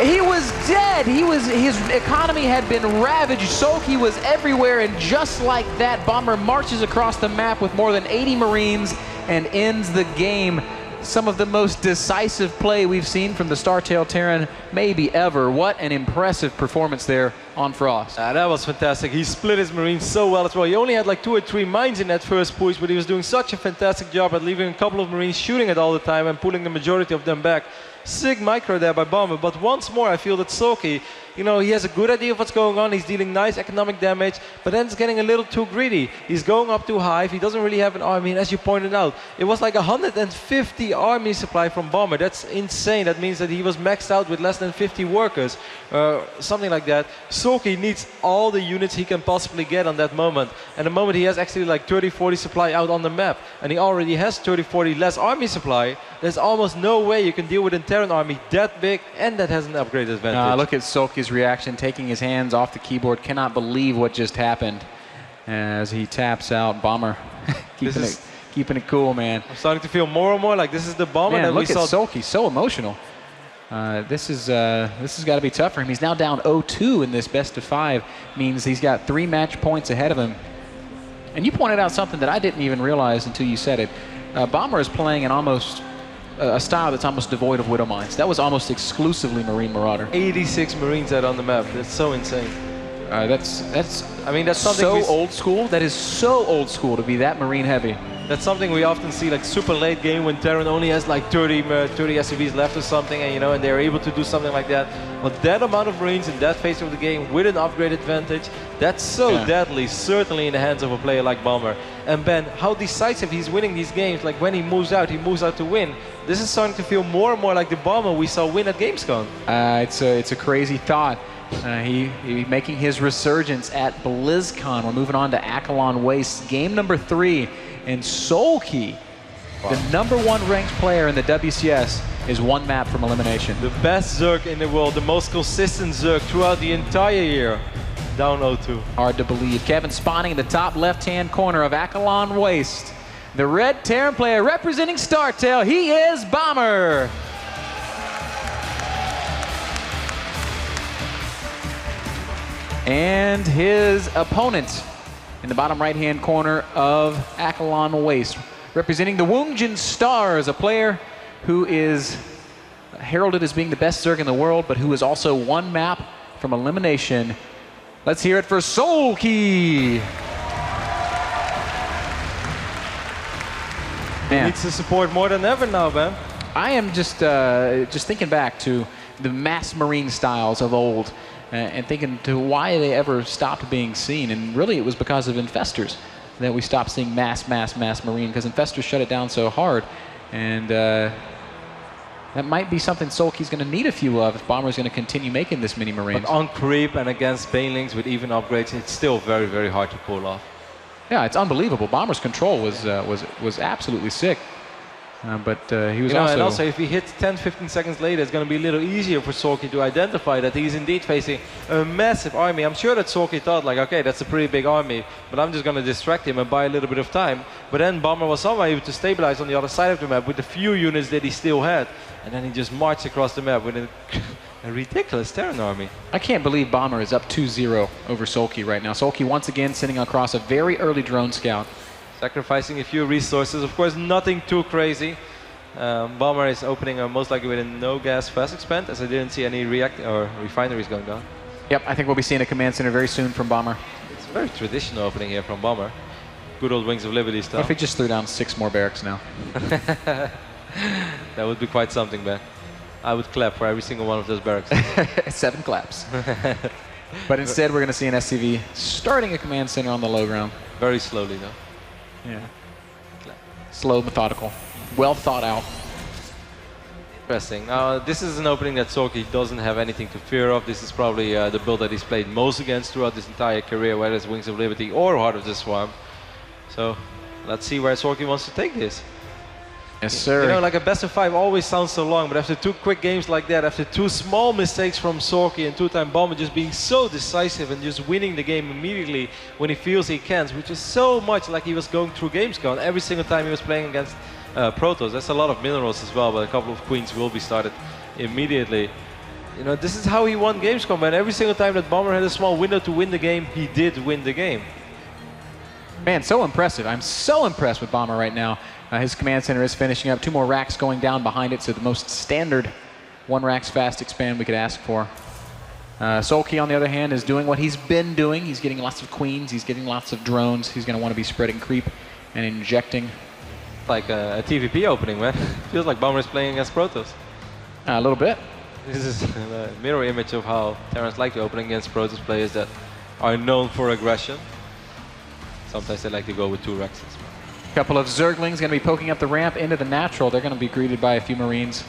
He was dead. His economy had been ravaged. Soulkey was everywhere, and just like that, Bomber marches across the map with more than 80 Marines and ends the game. Some of the most decisive play we've seen from the Startail Terran maybe ever. What an impressive performance there on Frost. That was fantastic. He split his Marines so well as well. He only had like 2 or 3 mines in that first push, but he was doing such a fantastic job at leaving a couple of Marines shooting it all the time and pulling the majority of them back. Sick micro there by Bomber, but once more I feel that Soulkey, you know, he has a good idea of what's going on. He's dealing nice economic damage, but then it's getting a little too greedy. He's going up too high. He doesn't really have an army, and as you pointed out, it was like 150 army supply from Bomber. That's insane. That means that he was maxed out with less than 50 workers, something like that. Soulkey needs all the units he can possibly get on that moment, and the moment he has actually like 30-40 supply out on the map, and he already has 30-40 less army supply. There's almost no way you can deal with a Terran army that big and that has an upgrade advantage. Look at Soulkey's reaction, taking his hands off the keyboard. Cannot believe what just happened as he taps out. Bomber keeping it cool, man. I'm starting to feel more and more like this is the Bomber that we saw. Look at Soulkey, so emotional. This has got to be tough for him. He's now down 0-2 in this best of 5. Means he's got 3 match points ahead of him. And you pointed out something that I didn't even realize until you said it. Bomber is playing a style that's almost devoid of Widow Mines. That was almost exclusively Marine Marauder. 86 Marines out on the map. That's so insane. That's something so old school. That is so old school to be that Marine heavy. That's something we often see, like super late game when Terran only has like 30 SCVs left or something, and and they're able to do something like that. But that amount of Marines in that phase of the game with an upgrade advantage, that's so deadly, certainly in the hands of a player like Bomber. And Ben, how decisive he's winning these games. Like when he moves out to win. This is starting to feel more and more like the Bomber we saw win at Gamescom. It's a crazy thought. He making his resurgence at BlizzCon. We're moving on to Akalon Waste, game number 3. And Soulkey, the #1 ranked player in the WCS, is 1 map from elimination. The best Zerg in the world, the most consistent Zerg throughout the entire year. Down 0-2. Hard to believe. Kevin spawning in the top left-hand corner of Akalon Waste. The red Terran player representing Startail, he is Bomber. And his opponent in the bottom right-hand corner of Akalon Waste, representing the Woongjin Stars, a player who is heralded as being the best Zerg in the world, but who is also 1 map from elimination. Let's hear it for Soulkey. He needs the support more than ever now, Ben. I am just thinking back to the mass Marine styles of old. And thinking to why they ever stopped being seen. And really it was because of Infestors that we stopped seeing mass Marine, because Infestors shut it down so hard. And that might be something Soulkey's going to need a few of if Bomber's going to continue making this many Marines. But on creep and against Banelings with even upgrades, it's still very, very hard to pull off. Yeah, it's unbelievable. Bomber's control was absolutely sick. But he was and also if he hits 10-15 seconds later, it's going to be a little easier for Soulkey to identify that he's indeed facing a massive army. I'm sure that Soulkey thought like, okay, that's a pretty big army, but I'm just going to distract him and buy a little bit of time. But then Bomber was somehow able to stabilize on the other side of the map with the few units that he still had. And then he just marched across the map with a ridiculous Terran army. I can't believe Bomber is up 2-0 over Soulkey right now. Soulkey once again sending across a very early drone scout. Sacrificing a few resources, of course, nothing too crazy. Bomber is opening most likely with a no gas fast expand, as I didn't see any refineries going down. Yep, I think we'll be seeing a command center very soon from Bomber. It's a very traditional opening here from Bomber. Good old Wings of Liberty stuff. What if he just threw down 6 more barracks now? That would be quite something, man. I would clap for every single one of those barracks. 7 claps. But instead, we're going to see an SCV starting a command center on the low ground. Very slowly, though. Yeah. Slow, methodical, well thought out. Interesting. This is an opening that Soulkey doesn't have anything to fear of. This is probably the build that he's played most against throughout his entire career, whether it's Wings of Liberty or Heart of the Swarm. So let's see where Soulkey wants to take this. Yes, sir. You know, like a best of 5 always sounds so long, but after 2 quick games like that, after 2 small mistakes from Soulkey and 2-time Bomber just being so decisive and just winning the game immediately when he feels he can, which is so much like he was going through Gamescom every single time he was playing against Protoss. That's a lot of minerals as well, but a couple of Queens will be started immediately. You know, this is how he won Gamescom, and every single time that Bomber had a small window to win the game, he did win the game. Man, so impressive. I'm so impressed with Bomber right now. His command center is finishing up. 2 more racks going down behind it, so the most standard 1 racks fast expand we could ask for. Soulkey, on the other hand, is doing what he's been doing. He's getting lots of queens. He's getting lots of drones. He's going to want to be spreading creep and injecting. Like a TVP opening, man. Feels like Bomber is playing against Protoss. A little bit. This is a mirror image of how Terrans like to open against Protoss players that are known for aggression. Sometimes they like to go with 2 racks. A couple of Zerglings going to be poking up the ramp into the natural. They're going to be greeted by a few Marines,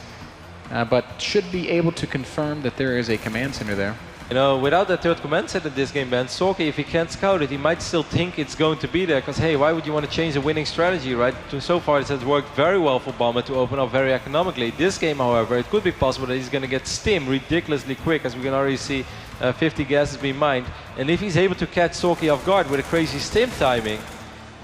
but should be able to confirm that there is a command center there. You know, without that 3rd command center this game, man, Soulkey, if he can't scout it, he might still think it's going to be there. Because, hey, why would you want to change a winning strategy, right? So far, it has worked very well for Bomber to open up very economically. This game, however, it could be possible that he's going to get stim ridiculously quick, as we can already see 50 gases being mined. And if he's able to catch Soulkey off guard with a crazy stim timing,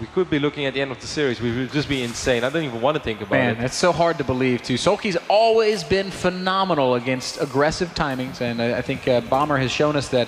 we could be looking at the end of the series. We would just be insane. I don't even want to think about it. Man, it's so hard to believe, too. Soulkey's always been phenomenal against aggressive timings, and I think Bomber has shown us that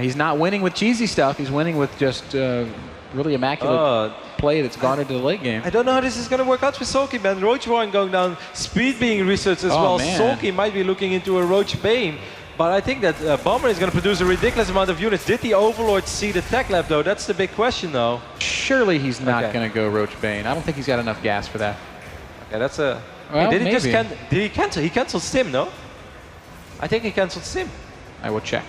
he's not winning with cheesy stuff. He's winning with just really immaculate play that's garnered to the late game. I don't know how this is going to work out for Soulkey, man. Roach Warren going down, speed being researched as well. Man. Soulkey might be looking into a Roach Bane. But I think that Bomber is going to produce a ridiculous amount of units. Did the Overlord see the tech lab, though? That's the big question, though. Surely he's not going to go Roach Bane. I don't think he's got enough gas for that. Okay, that's a... Well, hey, did he maybe. did he cancel? He canceled Stim, no? I think he canceled Stim. I will check.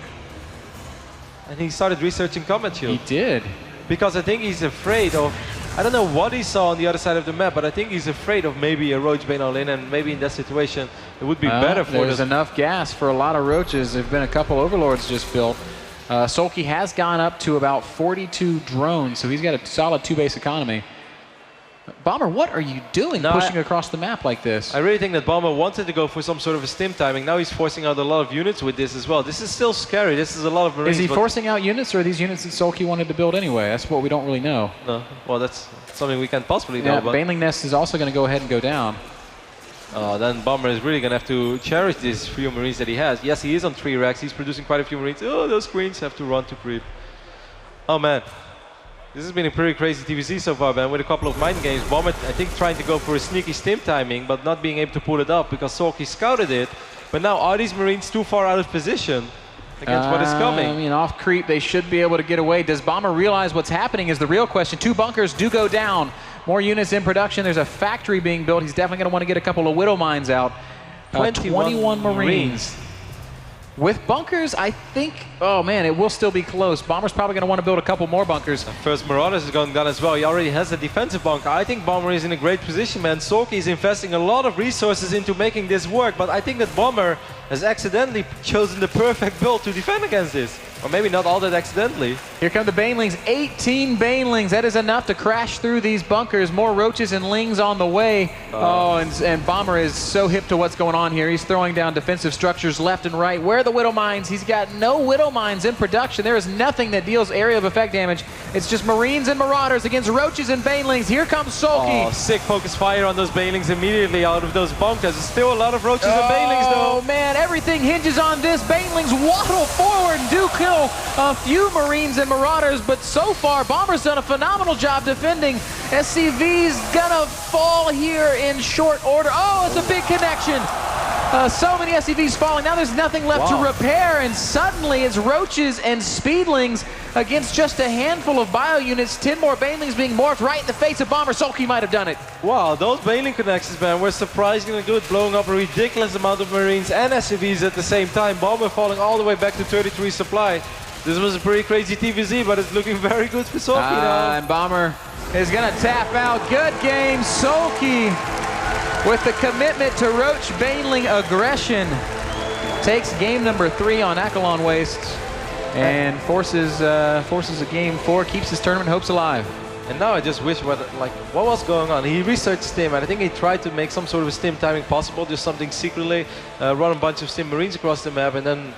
And he started researching combat shield. He did. Because I think he's afraid of... I don't know what he saw on the other side of the map, but I think he's afraid of maybe a Roach Bane all in, and maybe in that situation it would be better for There's enough gas for a lot of Roaches. There have been a couple Overlords just built. Soulkey has gone up to about 42 drones, so he's got a solid 2-base economy. Bomber, what are you doing pushing across the map like this? I really think that Bomber wanted to go for some sort of a stim timing. Now he's forcing out a lot of units with this as well. This is still scary. This is a lot of Marines. Is he forcing out units, or are these units that Soulkey wanted to build anyway? That's what we don't really know. No. Well, that's something we can't possibly know. But Baneling Nest is also going to go ahead and go down. Then Bomber is really going to have to cherish these few Marines that he has. Yes, he is on 3 racks. He's producing quite a few Marines. Oh, those Queens have to run to creep. Oh, man. This has been a pretty crazy TVC so far, man, with a couple of mind games. Bomber, I think, trying to go for a sneaky stim timing, but not being able to pull it up because Soulkey scouted it. But now, are these Marines too far out of position against what is coming? I mean, off creep, they should be able to get away. Does Bomber realize what's happening is the real question. 2 bunkers do go down. More units in production. There's a factory being built. He's definitely going to want to get a couple of Widow Mines out. 21 Marines. With bunkers, I think, oh man, it will still be close. Bomber's probably going to want to build a couple more bunkers. First Marauders is going down as well. He already has a defensive bunker. I think Bomber is in a great position, man. Soulkey is investing a lot of resources into making this work, but I think that Bomber has accidentally chosen the perfect build to defend against this. Or maybe not all that accidentally. Here come the Banelings, 18 Banelings. That is enough to crash through these bunkers. More roaches and lings on the way. And Bomber is so hip to what's going on here. He's throwing down defensive structures left and right. Where are the Widow Mines? He's got no Widow Mines in production. There is nothing that deals area of effect damage. It's just Marines and Marauders against roaches and Banelings. Here comes Soulkey. Oh, sick focus fire on those Banelings immediately out of those bunkers. There's still a lot of roaches and Banelings though. Oh man, everything hinges on this. Banelings waddle forward and do kill a few Marines and Marauders, but so far Bomber's done a phenomenal job defending. SCV's gonna fall here in short order. Oh, it's a big connection. So many SCVs falling. Now there's nothing left to repair, and suddenly it's roaches and speedlings against just a handful of bio units. 10 more Banelings being morphed right in the face of Bomber. Soulkey might have done it. Wow, those Baneling connections, man, were surprisingly good, blowing up a ridiculous amount of Marines and SCVs at the same time. Bomber falling all the way back to 33 supply. This was a pretty crazy TVZ, but it's looking very good for Soulkey now. And Bomber is gonna tap out. Good game, Soulkey, with the commitment to Roach Baneling aggression. Takes game number 3 on Akalon Wastes and forces a game 4, keeps his tournament hopes alive. And now I just wish what was going on. He researched Stim, and I think he tried to make some sort of a Stim timing possible, just something secretly, run a bunch of Stim Marines across the map, and then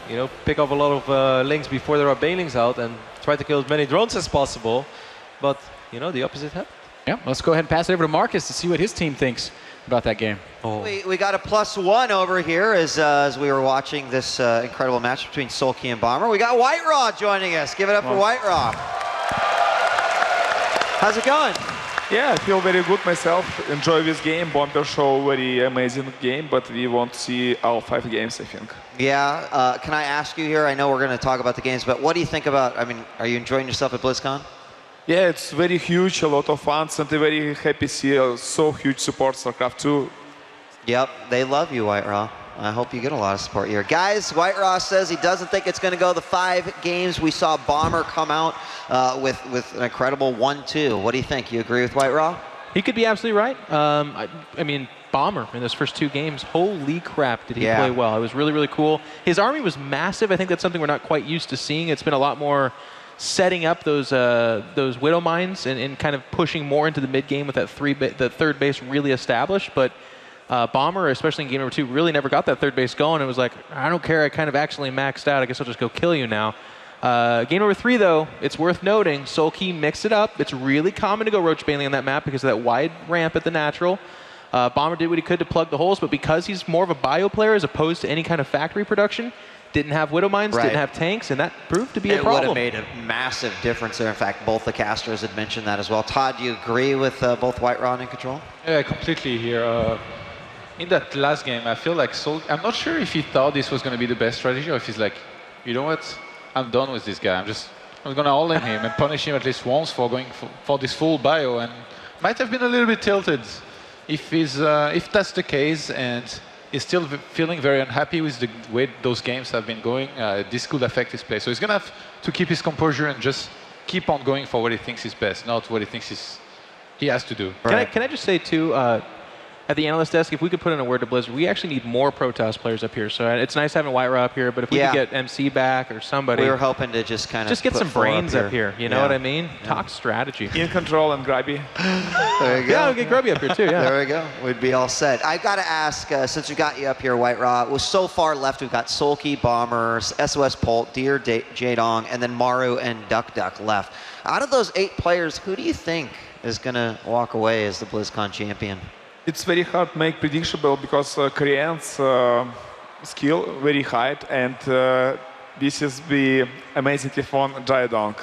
pick up a lot of links before there are Banelings out, and try to kill as many drones as possible. But the opposite happened. Yeah, let's go ahead and pass it over to Marcus to see what his team thinks about that game. We got a +1 over here as we were watching this incredible match between Soulkey and Bomber. We got White Raw joining us. Give it up for White Raw. How's it going? Yeah, I feel very good myself. Enjoy this game. Bomber show very amazing game, but we want to see all 5 games, I think. Yeah. Can I ask you here? I know we're going to talk about the games, but what do you think about? I mean, are you enjoying yourself at Blizzcon? Yeah, it's very huge, a lot of fans, and I'm very happy to see so huge support Starcraft 2. Yep, they love you, White Raw. I hope you get a lot of support here. Guys, White Raw says he doesn't think it's going to go the 5 games. We saw Bomber come out with an incredible 1-2. What do you think? You agree with White Raw? He could be absolutely right. I mean, Bomber in those first 2 games, holy crap, did he play well. It was really, really cool. His army was massive. I think that's something we're not quite used to seeing. It's been a lot more setting up those Widow Mines and kind of pushing more into the mid-game with that the third base really established. But Bomber, especially in game number 2, really never got that third base going. It was like, I don't care, I kind of actually maxed out. I guess I'll just go kill you now. Game number 3, though, it's worth noting, Soulkey mixed it up. It's really common to go Roach Baneling on that map because of that wide ramp at the natural. Bomber did what he could to plug the holes, but because he's more of a bio player as opposed to any kind of factory production, didn't have Widow Mines, didn't have tanks, and that proved to be a problem. It would have made a massive difference there. In fact, both the casters had mentioned that as well. Todd, do you agree with both White Raw and In Control? Yeah, completely here. In that last game, I feel like I'm not sure if he thought this was going to be the best strategy, or if he's like, you know what, I'm done with this guy. I'm going to all-in him and punish him at least once for going for this full bio, and might have been a little bit tilted if that's the case, and is still feeling very unhappy with the way those games have been going. This could affect his play. So he's going to have to keep his composure and just keep on going for what he thinks is best, not what he thinks he has to do. Can I just say, too, at the analyst desk, if we could put in a word to Blizzard, we actually need more Protoss players up here. So it's nice having White Raw up here, but if we could get MC back or somebody. We were hoping to just kind of just get some brains up here. You know what I mean? Talk strategy. In Control and Grubby. There you go. Yeah, we'll get Grubby up here, too. Yeah. There we go. We'd be all set. I've got to ask, since we got you up here, White Raw, with so far left, we've got Soulkey, Bombers, SOS Polt, Deer, Jadong, and then Maru and Duck left. Out of those 8 players, who do you think is going to walk away as the BlizzCon champion? It's very hard to make predictable because Koreans' skill very high, and this is the amazingly fun Jadong.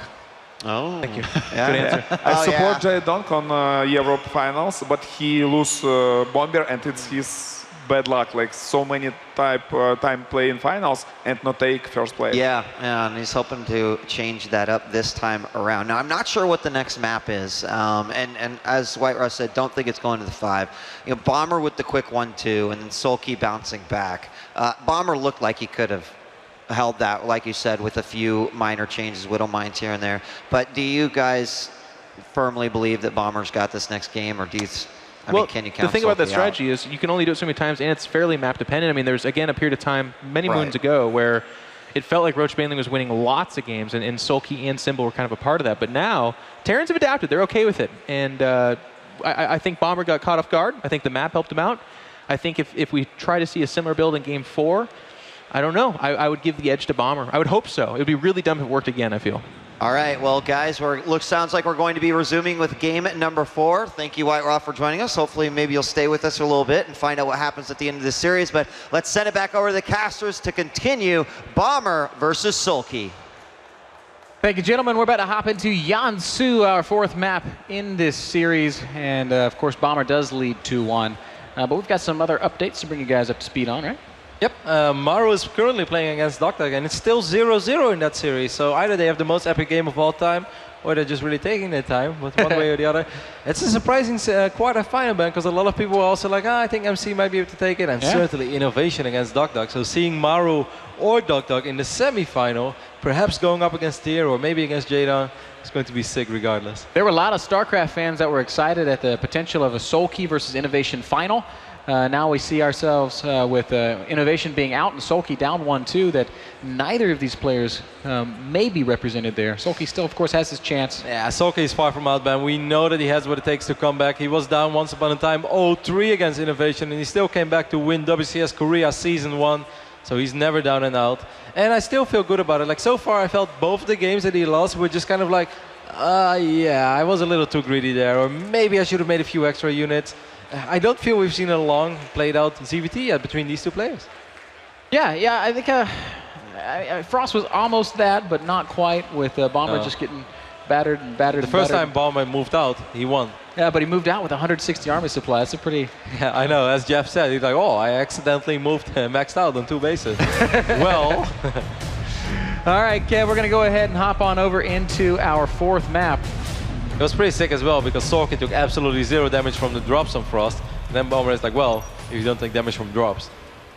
Oh, thank you. Yeah. Good answer. I support Jadong on Europe finals, but he lose Bomber, and it's his bad luck. Like so many time play in finals and not take first place. Yeah, and he's hoping to change that up this time around. Now, I'm not sure what the next map is, and as White Raw said, don't think it's going to the 5. Bomber with the quick 1-2, and then Soulkey bouncing back. Bomber looked like he could have held that, like you said, with a few minor changes, Widow Mines here and there. But do you guys firmly believe that Bomber's got this next game, or do you? I mean, can you count the thing about that Soulkey strategy out? is you can only do it so many times, and it's fairly map dependent. I mean, there's again a period of time many moons ago where it felt like Roach Baneling was winning lots of games, and Soulkey and Symbol were kind of a part of that. But now, Terrans have adapted. They're okay with it. And I think Bomber got caught off guard. I think the map helped him out. I think if we try to see a similar build in Game 4, I don't know. I would give the edge to Bomber. I would hope so. It would be really dumb if it worked again, I feel. All right, well, guys, sounds like we're going to be resuming with game number 4. Thank you, White Raw, for joining us. Hopefully, maybe you'll stay with us for a little bit and find out what happens at the end of this series. But let's send it back over to the casters to continue Bomber versus Soulkey. Thank you, gentlemen. We're about to hop into Yansu, our 4th map in this series. And, of course, Bomber does lead 2-1. But we've got some other updates to bring you guys up to speed on, right? Yep, Maru is currently playing against Dog, and it's still 0-0 in that series. So either they have the most epic game of all time, or they're just really taking their time, but one way or the other. It's a surprising quarter-final, man, because a lot of people are also like, I think MC might be able to take it, and certainly Innovation against Dog. So seeing Maru or Dog in the semi-final, perhaps going up against Tier or maybe against Jadon, it's going to be sick regardless. There were a lot of StarCraft fans that were excited at the potential of a Soulkey versus Innovation final. Now we see ourselves with Innovation being out and Soulkey down 1-2, that neither of these players may be represented there. Soulkey still, of course, has his chance. Yeah, Soulkey is far from out, man. We know that he has what it takes to come back. He was down once upon a time 0-3 against Innovation, and he still came back to win WCS Korea Season 1. So he's never down and out. And I still feel good about it. Like, so far, I felt both the games that he lost were just kind of like, yeah, I was a little too greedy there, or maybe I should have made a few extra units. I don't feel we've seen a long played out ZVT yet between these two players. Yeah, I think Frost was almost that, but not quite, with Bomber just getting battered and battered. The first time Bomber moved out, he won. Yeah, but he moved out with 160 army supply. That's a pretty... Yeah, I know. As Jeff said, he's like, oh, I accidentally moved maxed out on 2 bases. Well... All right, Kev, we're going to go ahead and hop on over into our 4th map. It was pretty sick as well, because Soulkey took absolutely 0 damage from the drops on Frost. And then Bomber is like, well, if you don't take damage from drops,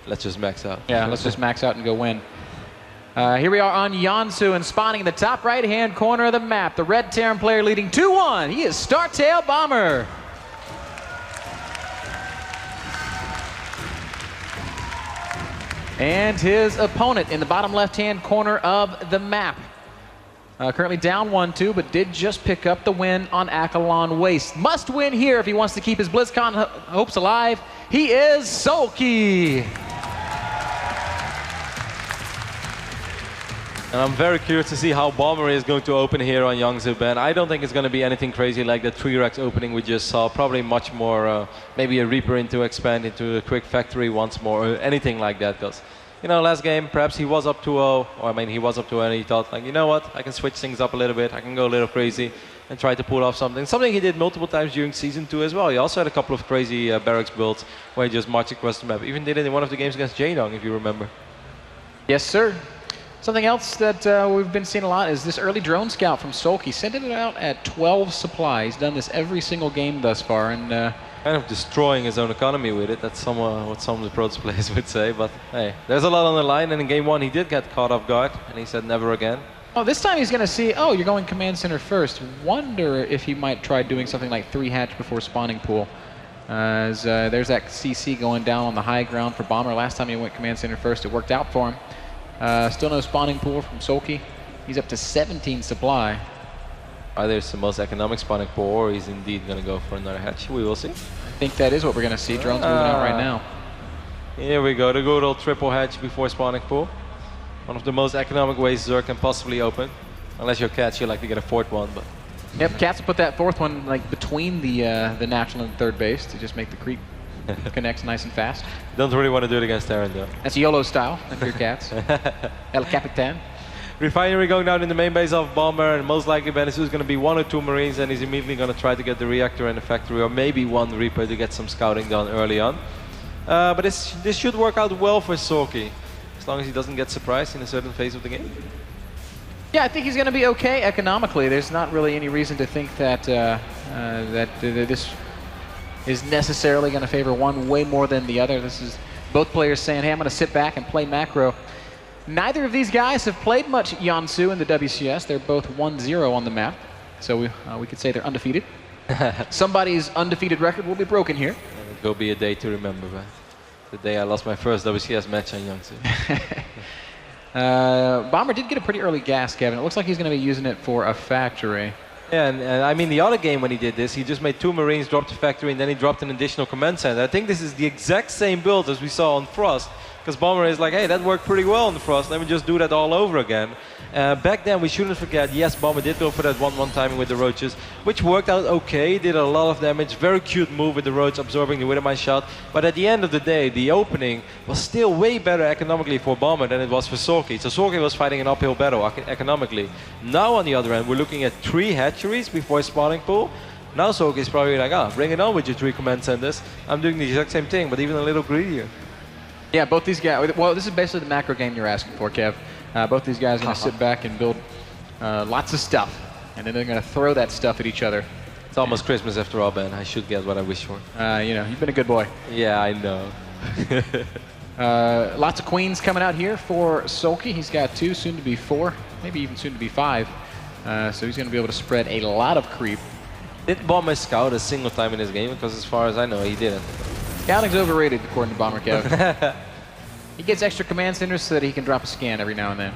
let's just max out. Yeah, let's just max out and go win. Here we are on Yansu, and spawning in the top right-hand corner of the map, the Red Terran player leading 2-1. He is Startail Bomber. And his opponent in the bottom left-hand corner of the map. Currently down 1-2, but did just pick up the win on Akalon Waste. Must win here if he wants to keep his Blizzcon hopes alive. He is Soulkey. And I'm very curious to see how Bomber is going to open here on Yangzhou, Ben. I don't think it's going to be anything crazy like the 3-Rex opening we just saw. Probably much more, maybe a Reaper into expand into a quick factory once more, or anything like that. Because, you know, last game, perhaps he was up 2-0, or I mean, he was up 2-0 and he thought, like, you know what, I can switch things up a little bit, I can go a little crazy and try to pull off something. Something he did multiple times during Season 2 as well. He also had a couple of crazy barracks builds where he just marched across the map. Even did it in one of the games against Jadong, if you remember. Yes, sir. Something else that we've been seeing a lot is this early drone scout from Soulkey. Sending it out at 12 supply. He's done this every single game thus far, and kind of destroying his own economy with it. That's what some of the Protoss players would say. But hey, there's a lot on the line, and in game 1 he did get caught off guard, and he said never again. Oh, this time he's going to see, oh, you're going command center first. Wonder if he might try doing something like 3 hatch before spawning pool. As there's that CC going down on the high ground for Bomber. Last time he went command center first, it worked out for him. Still no spawning pool from Soulkey. He's up to 17 supply. Either it's the most economic spawning pool, or he's indeed going to go for another hatch. We will see. I think that is what we're going to see. Drones moving out right now. Here we go, the good old triple hatch before spawning pool. One of the most economic ways Zerg can possibly open. Unless you're Cats, you like to get a 4th one. But yep, Cats will put that 4th one like between the natural and 3rd base to just make the creep connects nice and fast. Don't really want to do it against Terran though. That's YOLO style, if you're Cats. El Capitan. Refinery going down in the main base of Bomber, and most likely Benesu is going to be 1 or 2 Marines, and he's immediately going to try to get the reactor in the factory, or maybe 1 Reaper to get some scouting done early on. But this should work out well for Soulkey, as long as he doesn't get surprised in a certain phase of the game. Yeah, I think he's going to be okay economically. There's not really any reason to think that this is necessarily going to favor one way more than the other. This is both players saying, hey, I'm going to sit back and play macro. Neither of these guys have played much Yansu in the WCS. They're both 1-0 on the map, so we could say they're undefeated. Somebody's undefeated record will be broken here. It will be a day to remember, man. The day I lost my first WCS match on Yansu. Bomber did get a pretty early gas, Kevin. It looks like he's going to be using it for a factory. Yeah, and I mean, the other game when he did this, he just made 2 Marines, dropped a factory, and then he dropped an additional command center. I think this is the exact same build as we saw on Frost, because Bomber is like, hey, that worked pretty well on the Frost, let me just do that all over again. Back then, we shouldn't forget, yes, Bomber did go for that 1-1 timing with the Roaches, which worked out okay, did a lot of damage, very cute move with the Roach, absorbing the Widowmine shot, but at the end of the day, the opening was still way better economically for Bomber than it was for Soulkey. So Soulkey was fighting an uphill battle economically. Now on the other end, we're looking at 3 hatcheries before spawning pool. Now Soulkey is probably like, bring it on with your 3 command centers. I'm doing the exact same thing, but even a little greedier. Yeah, both these guys, well, this is basically the macro game you're asking for, Kev. Both these guys are going to sit back and build lots of stuff, and then they're going to throw that stuff at each other. It's almost Christmas after all, Ben. I should get what I wish for. You know, you've been a good boy. Yeah, I know. Lots of queens coming out here for Soulkey. He's got 2, soon to be 4, maybe even soon to be 5. So he's going to be able to spread a lot of creep. Did Bomber scout a single time in this game? Because as far as I know, he didn't. Scouting's overrated, according to Bomber Kev. He gets extra command centers so that he can drop a scan every now and then.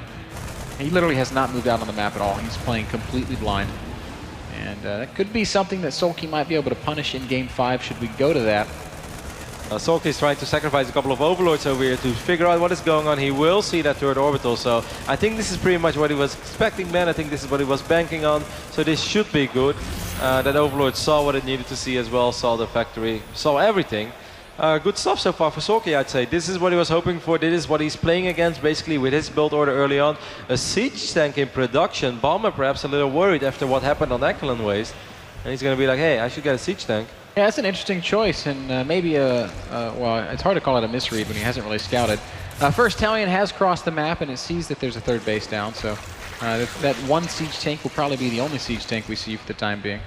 He literally has not moved out on the map at all. He's playing completely blind. And that could be something that Soulkey might be able to punish in Game 5 should we go to that. Soulkey is trying to sacrifice a couple of Overlords over here to figure out what is going on. He will see that third orbital, so I think this is pretty much what he was expecting, man. I think this is what he was banking on, so this should be good. That Overlord saw what it needed to see as well, saw the factory, saw everything. Good stuff so far for Soulkey, I'd say. This is what he was hoping for. This is what he's playing against, basically, with his build order early on. A siege tank in production. Bomber perhaps a little worried after what happened on Echelon Waste. And he's going to be like, hey, I should get a siege tank. Yeah, that's an interesting choice, and maybe well, it's hard to call it a misread when he hasn't really scouted. First Talion has crossed the map, and it sees that there's a third base down, so that 1 siege tank will probably be the only siege tank we see for the time being.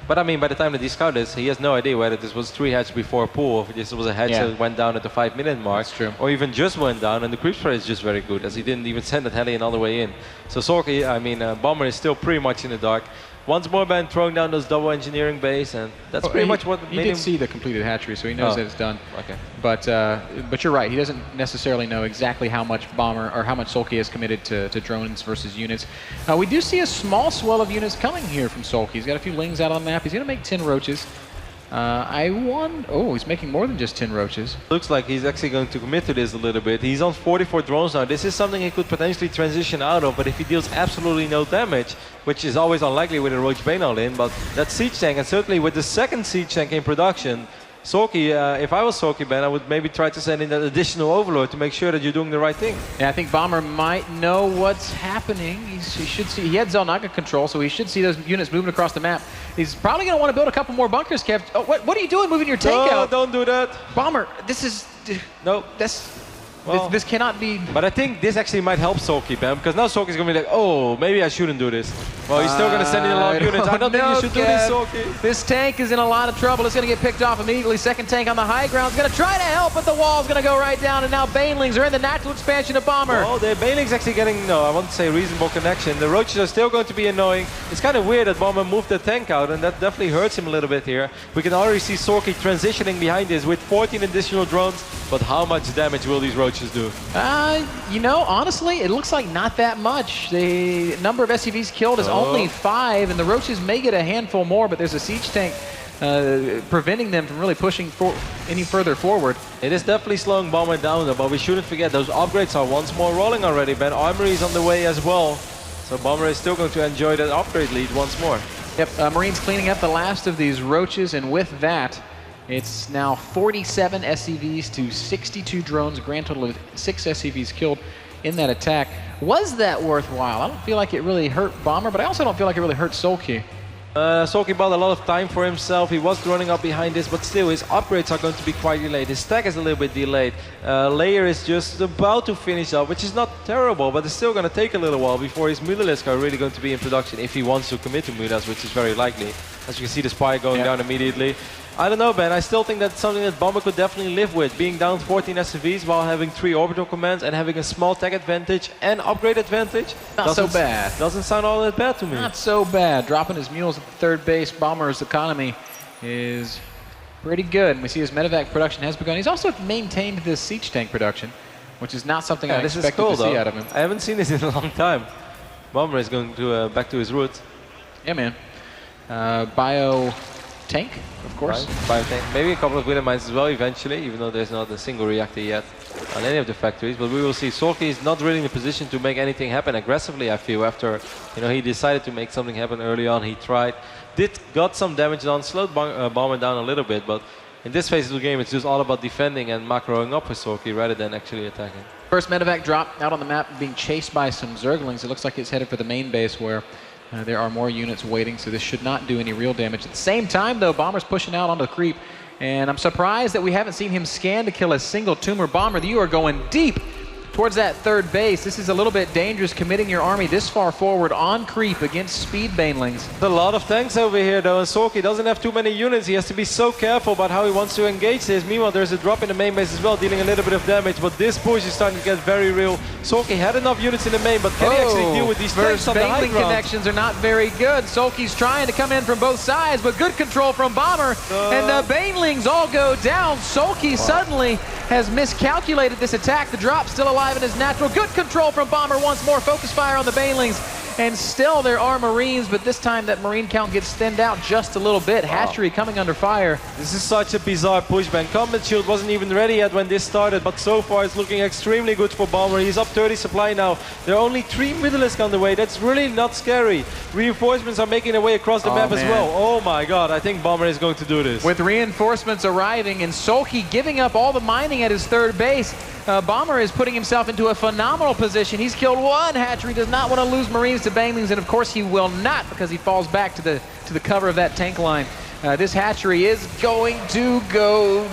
But I mean, by the time that he scouted this, he has no idea whether this was 3 hatch before a pool, or if this was a hatch that went down at the 5-minute mark, That's true. or even just went down, and the creep spray is just very good, as he didn't even send that Hellion all the way in. So Soulkey, I mean, Bomber is still pretty much in the dark. Once more, Ben throwing down those double engineering base, and that's pretty much what he did see the completed hatchery, so he knows that it's done. Okay. But you're right. He doesn't necessarily know exactly how much Bomber or how much Soulkey has committed to drones versus units. We do see a small swell of units coming here from Soulkey. He's got a few lings out on the map. He's going to make 10 roaches. Oh, he's making more than just 10 roaches. Looks like he's actually going to commit to this a little bit. He's on 44 drones now. This is something he could potentially transition out of, but if he deals absolutely no damage, which is always unlikely with a Roach Banal in, but that siege tank, and certainly with the second siege tank in production, Soulkey, if I was Soulkey, Ben, I would maybe try to send in that additional Overlord to make sure that you're doing the right thing. Yeah, I think Bomber might know what's happening. He should see. He had Zelnaga control, so he should see those units moving across the map. He's probably going to want to build a couple more bunkers, Kev. Oh, what are you doing moving your tank out? Don't do that. Bomber, this is... No. This cannot be... But I think this actually might help Soulkey, Ben, because now Soulkey's going to be like, oh, maybe I shouldn't do this. Well, he's still going to send in a lot of units. I don't think you should do this, Soulkey. This tank is in a lot of trouble. It's going to get picked off immediately. Second tank on the high ground is going to try to help, but the wall's going to go right down, and now Banelings are in the natural expansion of Bomber. Oh, the Banelings actually getting, no, I won't say reasonable connection. The Roaches are still going to be annoying. It's kind of weird that Bomber moved the tank out, and that definitely hurts him a little bit here. We can already see Soulkey transitioning behind this with 14 additional drones, but how much damage will these Roaches do? You know, honestly, it looks like not that much. The number of SCVs killed is only 5, and the Roaches may get a handful more, but there's a siege tank preventing them from really pushing any further forward. It is definitely slowing Bomber down, though, but we shouldn't forget those upgrades are once more rolling already. Ben, Armory is on the way as well, so Bomber is still going to enjoy that upgrade lead once more. Yep, Marines cleaning up the last of these Roaches, and with that, it's now 47 SCVs to 62 drones, a grand total of 6 SCVs killed in that attack. Was that worthwhile? I don't feel like it really hurt Bomber, but I also don't feel like it really hurt Soulkey. Soulkey bought a lot of time for himself. He was running up behind this, but still his upgrades are going to be quite delayed. His stack is a little bit delayed. Layer is just about to finish up, which is not terrible, but it's still going to take a little while before his Mutalisk are really going to be in production, if he wants to commit to Mutas, which is very likely. As you can see, the Spire going down immediately. I don't know, Ben. I still think that's something that Bomber could definitely live with. Being down 14 SCVs while having 3 orbital commands and having a small tech advantage and upgrade advantage. Not so bad. Doesn't sound all that bad to me. Not so bad. Dropping his mules at the third base. Bomber's economy is pretty good. And we see his medevac production has begun. He's also maintained this siege tank production. which is not something I This is expected cool, to see though. out of him. I haven't seen this in a long time. Bomber is going to back to his roots. Yeah, man. Bio tank, of course. Right? Biotank. Maybe a couple of winner mines as well eventually, even though there's not a single reactor yet on any of the factories. But we will see. Soulkey is not really in a position to make anything happen aggressively, I feel, after he decided to make something happen early on. He tried, got some damage done, slowed Bomber down a little bit, but in this phase of the game, it's just all about defending and macroing up with Soulkey rather than actually attacking. First medevac drop out on the map, being chased by some Zerglings. It looks like it's headed for the main base where there are more units waiting, so this should not do any real damage. At the same time, though, Bomber's pushing out onto the creep, and I'm surprised that we haven't seen him scan to kill a single tumor. Bomber, you are going deep towards that third base. This is a little bit dangerous, committing your army this far forward on creep against speed banelings. There's a lot of tanks over here, though, and Soulkey doesn't have too many units. He has to be so careful about how he wants to engage this. Meanwhile, there's a drop in the main base as well, dealing a little bit of damage, but this push is starting to get very real. Soulkey had enough units in the main, but can he actually deal with these tanks on the high baneling ground? connections are not very good. Soulkey's trying to come in from both sides, but good control from Bomber, and the banelings all go down. Soulkey suddenly has miscalculated this attack. The drop still alive in his natural. Good control from Bomber once more. Focus fire on the banelings. And still there are Marines, but this time that Marine count gets thinned out just a little bit. Hatchery coming under fire. This is such a bizarre pushback. Combat Shield wasn't even ready yet when this started, but so far it's looking extremely good for Bomber. He's up 30 supply now. There are only 3 Middleisk on the way. That's really not scary. Reinforcements are making their way across the map as well. Oh my god, I think Bomber is going to do this. With reinforcements arriving and Soulkey giving up all the mining at his third base, Bomber is putting himself into a phenomenal position. He's killed 1 hatchery, does not want to lose Marines to banelings, and of course he will not, because he falls back to the cover of that tank line. This hatchery is going to go,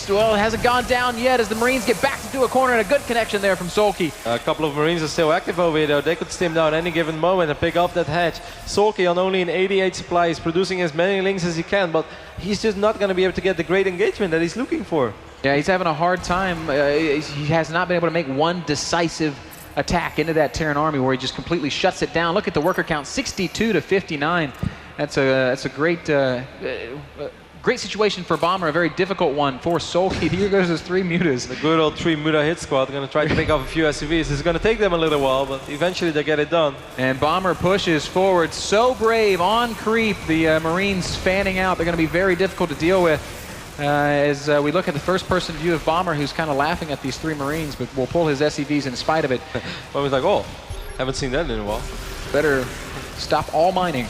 well, it hasn't gone down yet as the Marines get back into a corner, and a good connection there from Soulkey. A couple of Marines are still active over here, though. They could stim down any given moment and pick up that hatch. Soulkey on only an 88 supply is producing as many links as he can, but he's just not going to be able to get the great engagement that he's looking for. Yeah, he's having a hard time. He has not been able to make one decisive attack into that Terran army where he just completely shuts it down. Look at the worker count, 62 to 59. That's a great great situation for Bomber, a very difficult one for Soulkey. Here goes his 3 mutas. The good old 3 muta hit squad going to try to pick off a few SCVs. It's going to take them a little while, but eventually they get it done. And Bomber pushes forward, so brave on creep. The Marines fanning out. They're going to be very difficult to deal with. As we look at the first-person view of Bomber, who's kind of laughing at these 3 Marines, but will pull his SCVs in spite of it. Bomber's like, oh, haven't seen that in a while. Better stop all mining.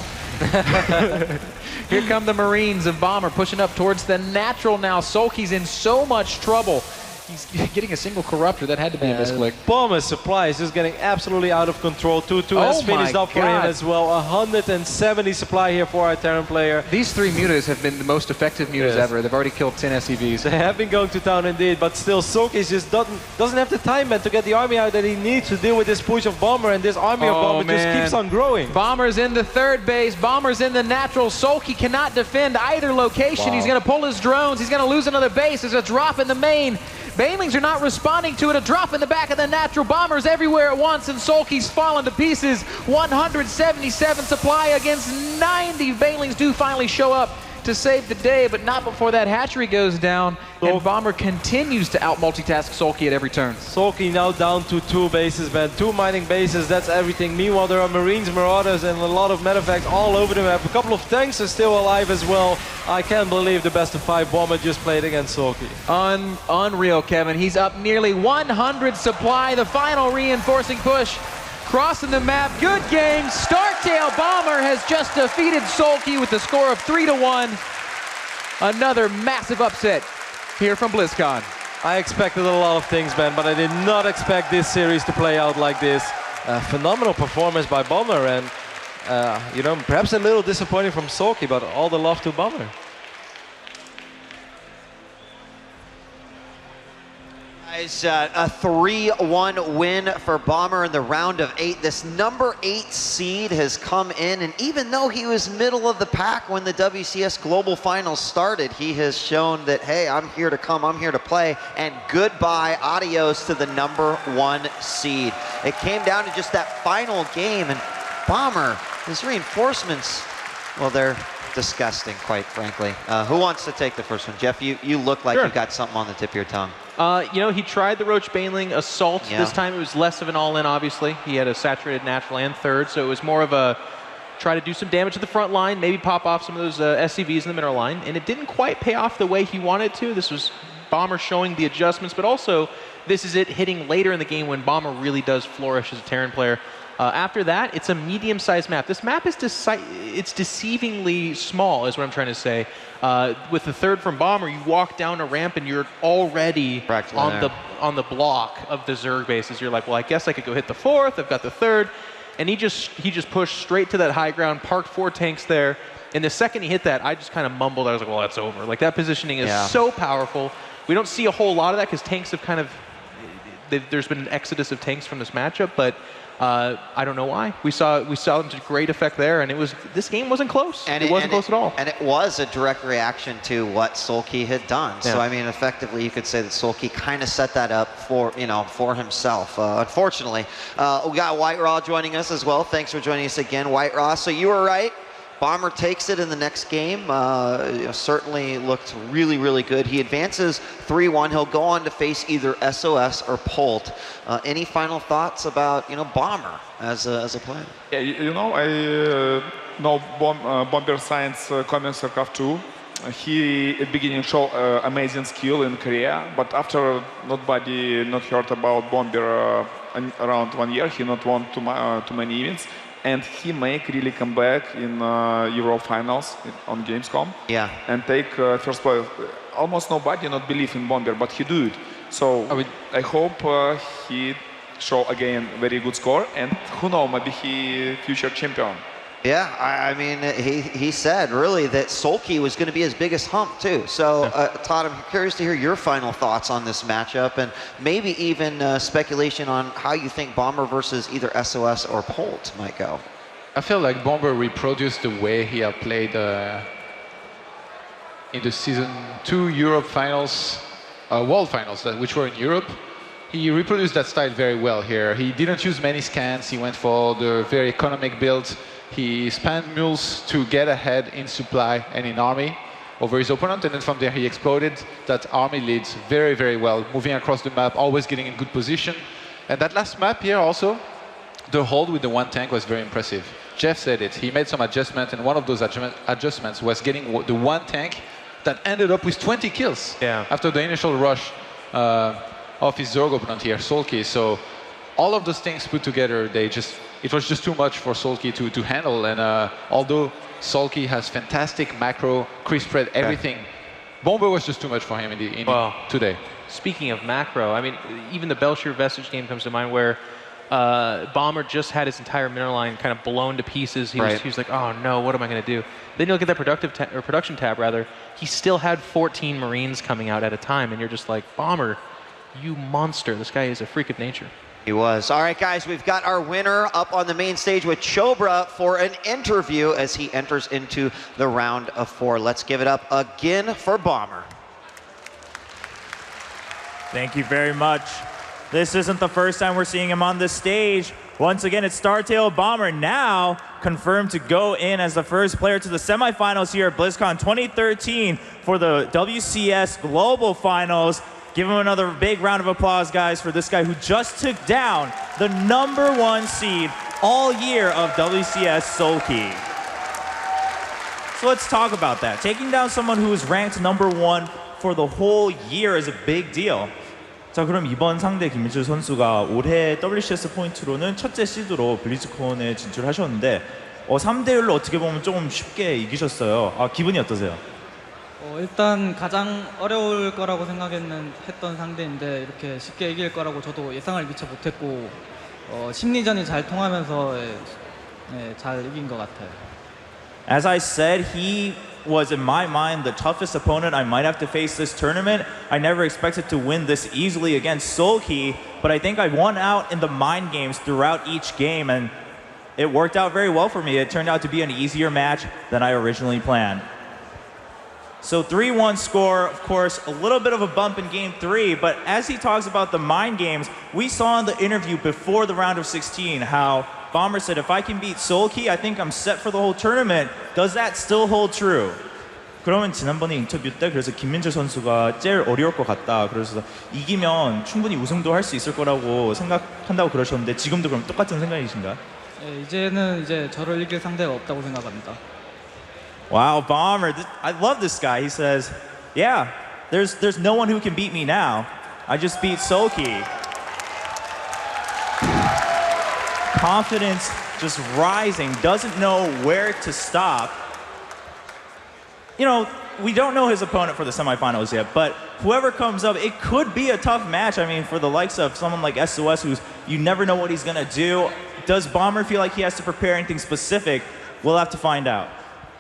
Here come the Marines of Bomber pushing up towards the natural now. Soulkey's in so much trouble. He's getting a single corruptor. That had to be a misclick. Bomber's supply is just getting absolutely out of control. 2-2 has finished up for him as well. 170 supply here for our Terran player. These 3 mutas have been the most effective mutas ever. They've already killed 10 SCVs. They have been going to town indeed, but still Soulkey just doesn't have the time, man, to get the army out that he needs to deal with this push of Bomber, and this army of Bomber just keeps on growing. Bomber's in the third base. Bomber's in the natural. Soulkey cannot defend either location. He's going to pull his drones. He's going to lose another base. There's a drop in the main. Banelings are not responding to it. A drop in the back of the natural. Bombers everywhere at once, and Soulkey's fallen to pieces. 177 supply against 90. Banelings do finally show up to save the day, but not before that hatchery goes down, and Bomber continues to out-multitask Soulkey at every turn. Soulkey now down to 2 bases, man. 2 mining bases, that's everything. Meanwhile, there are Marines, Marauders, and a lot of medevacs all over the map. A couple of tanks are still alive as well. I can't believe the best of 5 Bomber just played against Soulkey. Unreal, Kevin. He's up nearly 100 supply. The final reinforcing push. Crossing the map, good game. Startail Bomber has just defeated Soulkey with the score of 3-1. Another massive upset here from Blizzcon. I expected a lot of things, man, but I did not expect this series to play out like this. Phenomenal performance by Bomber, and perhaps a little disappointing from Soulkey, but all the love to Bomber. Guys, a 3-1 win for Bomber in the round of 8. This number 8 seed has come in, and even though he was middle of the pack when the WCS Global Finals started, he has shown that, hey, I'm here to come, I'm here to play, and goodbye, adios to the number 1 seed. It came down to just that final game, and Bomber, his reinforcements, well, they're disgusting, quite frankly. Who wants to take the first one? Jeff, you look like you got something on the tip of your tongue. You know, he tried the Roach Baneling Assault. Yeah. This time it was less of an all-in, obviously. He had a saturated natural and third, so it was more of a try to do some damage to the front line, maybe pop off some of those SCVs in the middle line, and it didn't quite pay off the way he wanted to. This was Bomber showing the adjustments, but also this is it hitting later in the game when Bomber really does flourish as a Terran player. After that, it's a medium-sized map. This map is it's deceivingly small, is what I'm trying to say. With the third from Bomber, you walk down a ramp and you're already on the block of the Zerg bases. You're like, well, I guess I could go hit the fourth. I've got the third, and he just pushed straight to that high ground, parked 4 tanks there. And the second he hit that, I just kind of mumbled. I was like, well, that's over. Like, that positioning is so powerful. We don't see a whole lot of that because tanks have kind of there's been an exodus of tanks from this matchup, but. I don't know why. We saw them to great effect there, and this game wasn't close. And it wasn't close at all. And it was a direct reaction to what Soulkey had done. Yeah. So I mean, effectively, you could say that Soulkey kind of set that up for himself. Unfortunately, we got White Raw joining us as well. Thanks for joining us again, White Raw. So you were right. Bomber takes it in the next game. Certainly looked really, really good. He advances 3-1. He'll go on to face either SOS or Polt. Any final thoughts about Bomber as a player? Yeah, I know Bomber Science coming Starcraft 2. He at the beginning showed amazing skill in Korea, but after nobody not heard about Bomber around 1 year, he not won too many events. And he make really comeback in Euro finals on Gamescom. Yeah. And take first place. Almost nobody not believe in Bomber, but he do it. So I hope he show again very good score, and who know, maybe he future champion. Yeah, I mean, he said really that Soulkey was going to be his biggest hump too. So, Todd, I'm curious to hear your final thoughts on this matchup, and maybe even speculation on how you think Bomber versus either SOS or Polt might go. I feel like Bomber reproduced the way he had played in the Season 2 Europe finals, World finals, which were in Europe. He reproduced that style very well here. He didn't use many scans. He went for the very economic build. He spanned mules to get ahead in supply and in army over his opponent, and then from there he exploded that army leads very, very well, moving across the map, always getting in good position. And that last map here also, the hold with the 1 tank was very impressive. Jeff said it. He made some adjustments, and one of those adjustments was getting the 1 tank that ended up with 20 kills after the initial rush of his Zerg opponent here, Soulkey. So all of those things put together, it was just too much for Soulkey to handle. And although Soulkey has fantastic macro, creep spread, everything, Bomber was just too much for him today. Speaking of macro, I mean, even the Belshir Vestige game comes to mind where Bomber just had his entire mineral line kind of blown to pieces. He was like, oh no, what am I going to do? Then you look at that production tab, rather. He still had 14 Marines coming out at a time, and you're just like, Bomber, you monster. This guy is a freak of nature. He was. All right, guys, we've got our winner up on the main stage with Chobra for an interview as he enters into the round of 4. Let's give it up again for Bomber. Thank you very much. This isn't the first time we're seeing him on this stage. Once again, it's Startail Bomber, now confirmed to go in as the first player to the semifinals here at Blizzcon 2013 for the WCS Global Finals. Give him another big round of applause, guys, for this guy who just took down the #1 seed all year of WCS, Soulkey. So let's talk about that. Taking down someone who is ranked #1 for the whole year is a big deal. 자, 그럼 이번 상대 김민철 선수가 올해 WCS 포인트로는 첫째 시드로 블리즈콘에 진출하셨는데 3대1로 어떻게 보면 조금 쉽게 이기셨어요. 기분이 어떠세요? 일단 가장 어려울 거라고 했던 상대인데 이렇게 쉽게 이길 거라고 저도 예상을 미처 못했고 심리전이 잘 통하면서 잘 이긴 것 같아요. As I said, he was in my mind the toughest opponent I might have to face this tournament. I never expected to win this easily against Soulkey, but I think I won out in the mind games throughout each game, and it worked out very well for me. It turned out to be an easier match than I originally planned. So 3-1 score, of course, a little bit of a bump in game 3, but as he talks about the mind games, we saw in the interview before the round of 16 how Bomber said, if I can beat Soulkey, I think I'm set for the whole tournament. Does that still hold true? 그러면 지난번에 인터뷰 때 그래서 김민재 선수가 제일 어려울 것 같다. 그래서 이기면 충분히 우승도 할 수 있을 거라고 생각한다고 그러셨는데 지금도 그럼 똑같은 생각이신가요? 예, 이제는 이제 저를 이길 상대가 없다고 생각합니다. Wow, Bomber, I love this guy. He says, yeah, there's no one who can beat me now. I just beat Soulkey. Confidence just rising, doesn't know where to stop. You know, we don't know his opponent for the semifinals yet, but whoever comes up, it could be a tough match. I mean, for the likes of someone like SOS, who's you never know what he's gonna do. Does Bomber feel like he has to prepare anything specific? We'll have to find out.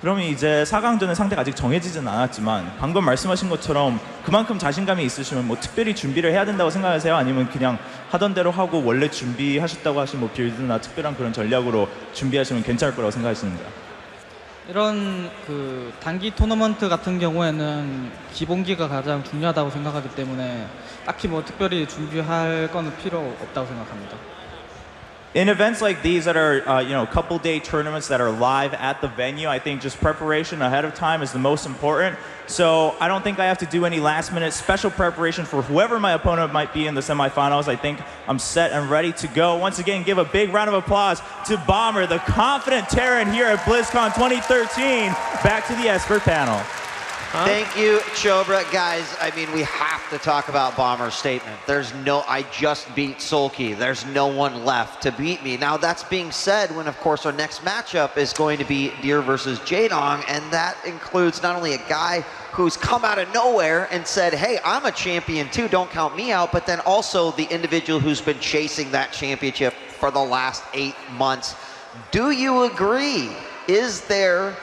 그러면 이제 4강전의 상대가 아직 정해지진 않았지만 방금 말씀하신 것처럼 그만큼 자신감이 있으시면 뭐 특별히 준비를 해야 된다고 생각하세요? 아니면 그냥 하던 대로 하고 원래 준비하셨다고 하신 뭐 빌드나 특별한 그런 전략으로 준비하시면 괜찮을 거라고 생각하시는가요? 이런 그 단기 토너먼트 같은 경우에는 기본기가 가장 중요하다고 생각하기 때문에 딱히 뭐 특별히 준비할 거는 필요 없다고 생각합니다. In events like these that are, couple day tournaments that are live at the venue, I think just preparation ahead of time is the most important. So I don't think I have to do any last minute special preparation for whoever my opponent might be in the semifinals. I think I'm set and ready to go. Once again, give a big round of applause to Bomber, the confident Terran here at Blizzcon 2013. Back to the expert panel. Thank you, Chobra. Guys, I mean, we have to talk about Bomber's statement. I just beat Soulkey. There's no one left to beat me. Now, that's being said when, of course, our next matchup is going to be Deer versus Jaedong, and that includes not only a guy who's come out of nowhere and said, hey, I'm a champion too, don't count me out, but then also the individual who's been chasing that championship for the last 8 months. Do you agree? Is there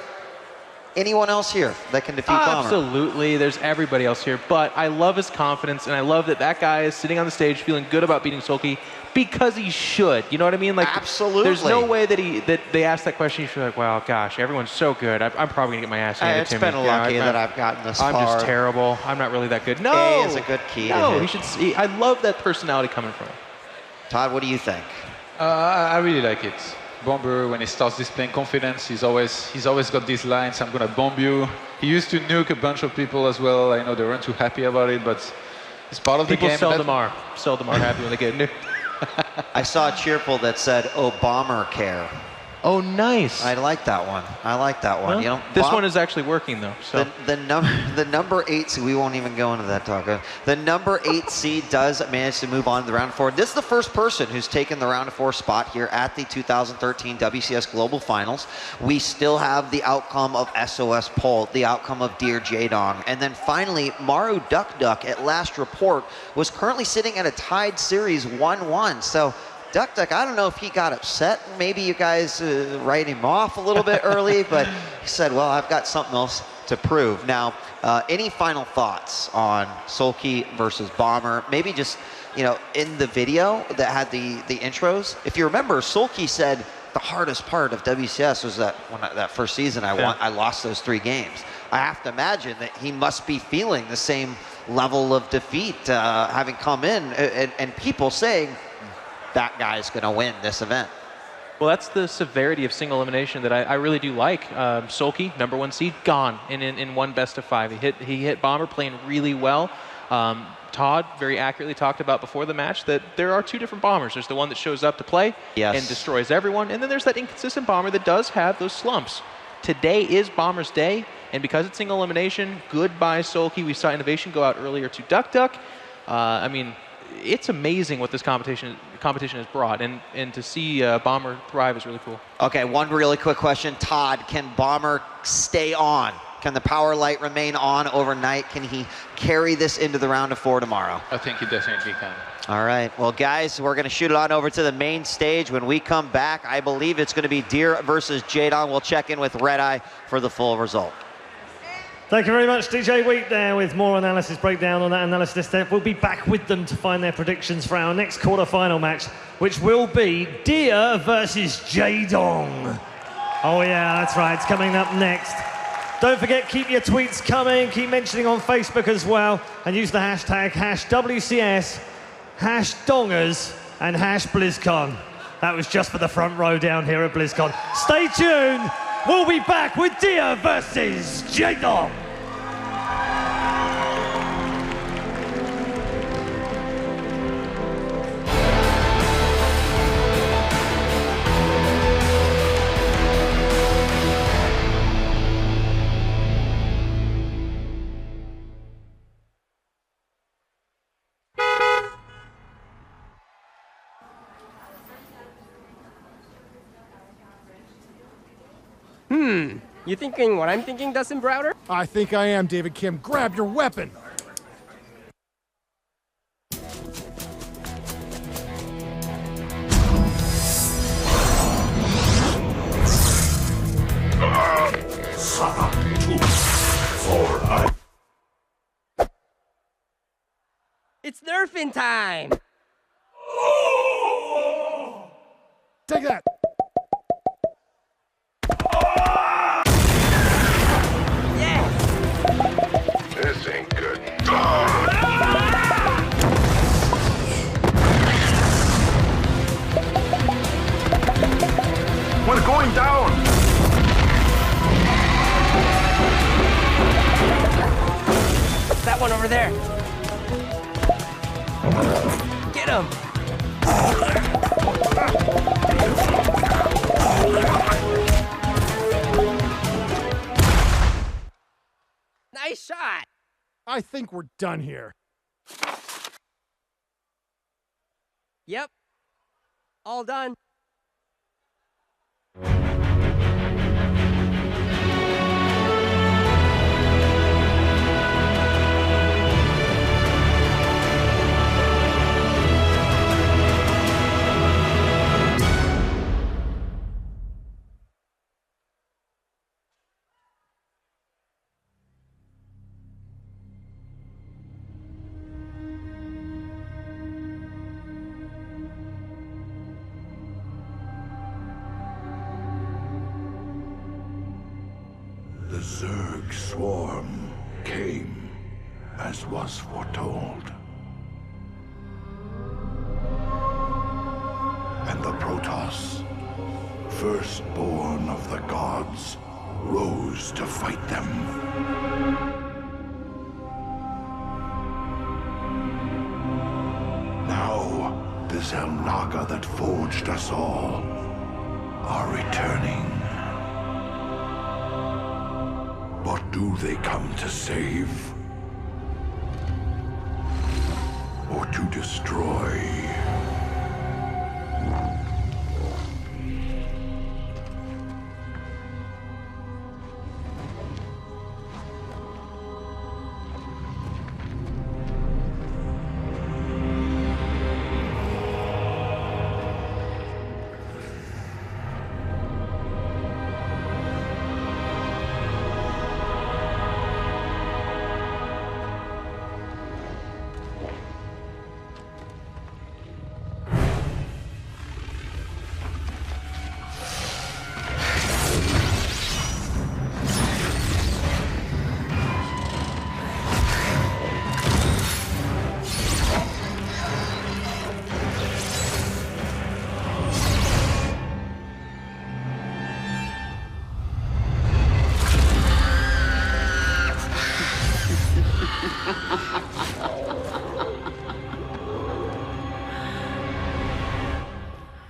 anyone else here that can defeat Bomber? Absolutely, there's everybody else here, but I love his confidence, and I love that that guy is sitting on the stage feeling good about beating Soulkey because he should. You know what I mean? Like, absolutely. There's no way that they asked that question. You should be like, wow, gosh, everyone's so good. I'm probably gonna get my ass handed to me. It's been lucky that I've gotten this far. I'm just terrible. I'm not really that good. No, A is a good key. No, he should see. I love that personality coming from him. Todd, what do you think? I really like it. Bomber, when he starts displaying confidence, he's always got these lines, I'm gonna bomb you. He used to nuke a bunch of people as well. I know they weren't too happy about it, but it's part of the game. People seldom are happy when they get nuked. I saw a cheerful that said, oh, Bomber care. Oh, nice. I like that one. I like that one. Well, you know, this one is actually working though. So the number 8 seed, we won't even go into that talk. The number 8 seed does manage to move on to the round 4. This is the first person who's taken the round 4 spot here at the 2013 WCS Global Finals. We still have the outcome of SOS Poll, the outcome of Dear Jaedong, and then finally Maru Duck Duck at last report was currently sitting at a tied series 1-1. So Duck Duck, I don't know if he got upset. Maybe you guys write him off a little bit early, but he said, well, I've got something else to prove. Now, any final thoughts on Soulkey versus Bomber? Maybe just, in the video that had the intros, if you remember, Soulkey said the hardest part of WCS was that when that first season I lost those 3 games. I have to imagine that he must be feeling the same level of defeat, having come in, and people saying, that guy's going to win this event. Well, that's the severity of single elimination that I really do like. Soulkey, number 1 seed, gone in one best of 5. He hit Bomber playing really well. Todd very accurately talked about before the match that there are 2 different Bombers. There's the one that shows up to play and destroys everyone, and then there's that inconsistent Bomber that does have those slumps. Today is Bomber's day, and because it's single elimination, goodbye Soulkey. We saw Innovation go out earlier to Duck Duck. I mean, it's amazing what this competition has brought, and to see Bomber thrive is really cool. Okay, one really quick question. Todd, can Bomber stay on? Can the power light remain on overnight? Can he carry this into the round of 4 tomorrow? I think he definitely can. All right, well guys, we're gonna shoot it on over to the main stage. When we come back, I believe it's gonna be Deer versus Jaedong. We'll check in with Red Eye for the full result. Thank you very much, DJ Wheat there with more analysis breakdown on that analysis there. We'll be back with them to find their predictions for our next quarter-final match, which will be Deer versus Jaedong. Oh yeah, that's right, it's coming up next. Don't forget, keep your tweets coming, keep mentioning on Facebook as well, and use the hashtag #WCS, #Dongers, and #BlizzCon. That was just for the front row down here at BlizzCon. Stay tuned. We'll be back with Dia versus J-Dog. You thinking what I'm thinking, Dustin Browder? I think I am, David Kim. Grab your weapon! It's nerfing time! Take that! This ain't good. We're going down! That one over there. Get him! Nice shot! I think we're done here. Yep. All done. The Zerg swarm came as was foretold. And the Protoss, firstborn of the gods, rose to fight them. Now, the Xel'Naga that forged us all are returning. What do they come to save? Or to destroy?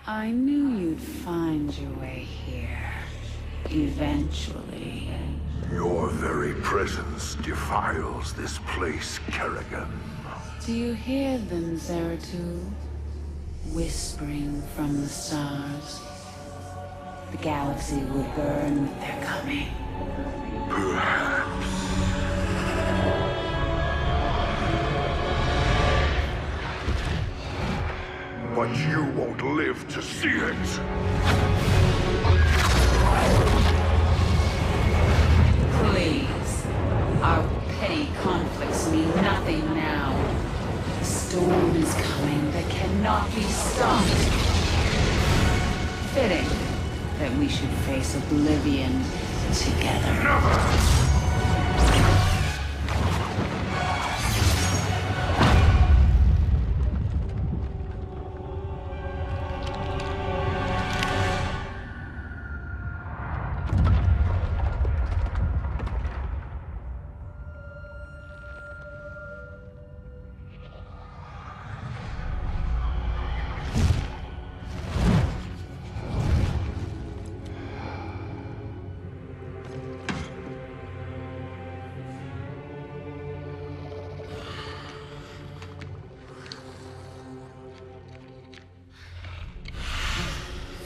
I knew you'd find your way here. Eventually. Your very presence defiles this place, Kerrigan. Do you hear them, Zeratul? Whispering from the stars. The galaxy will burn with their coming. Perhaps. But you won't live to see it. Please. Our petty conflicts mean nothing now. The storm is coming that cannot be stopped. Fitting that we should face oblivion together. Never!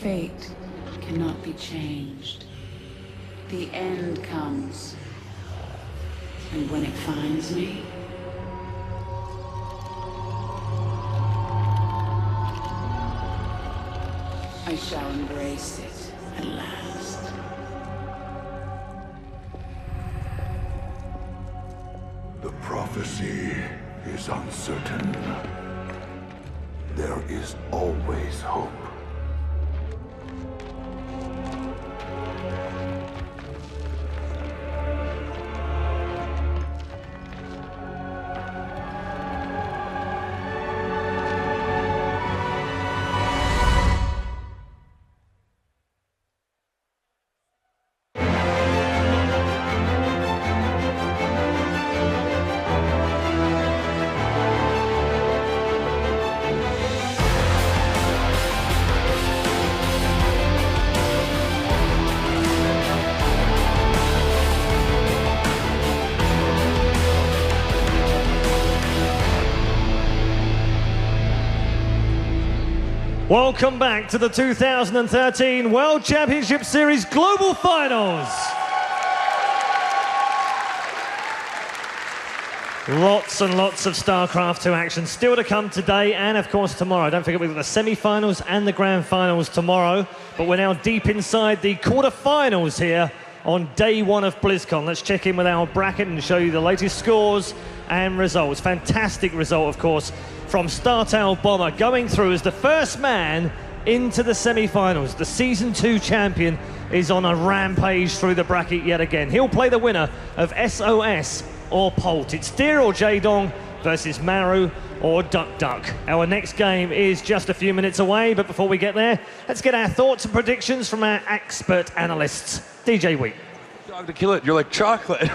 fate cannot be changed. The end comes. And when it finds me, I shall embrace it at last. The prophecy is uncertain. There is always hope. Welcome back to the 2013 World Championship Series Global Finals. Lots and lots of StarCraft 2 action still to come today and, of course, tomorrow. Don't forget, we've got the semi-finals and the grand finals tomorrow. But we're now deep inside the quarter-finals here on day one of Blizzcon. Let's check in with our bracket and show you the latest scores and results. Fantastic result, of course, from Startail Bomber going through as the first man into the semi-finals. The Season 2 champion is on a rampage through the bracket yet again. He'll play the winner of SOS or Polt. It's Deer or Jaedong versus Maru or Duck Duck. Our next game is just a few minutes away, but before we get there, let's get our thoughts and predictions from our expert analysts. DJ Wheat. Dog to kill it, you're like chocolate.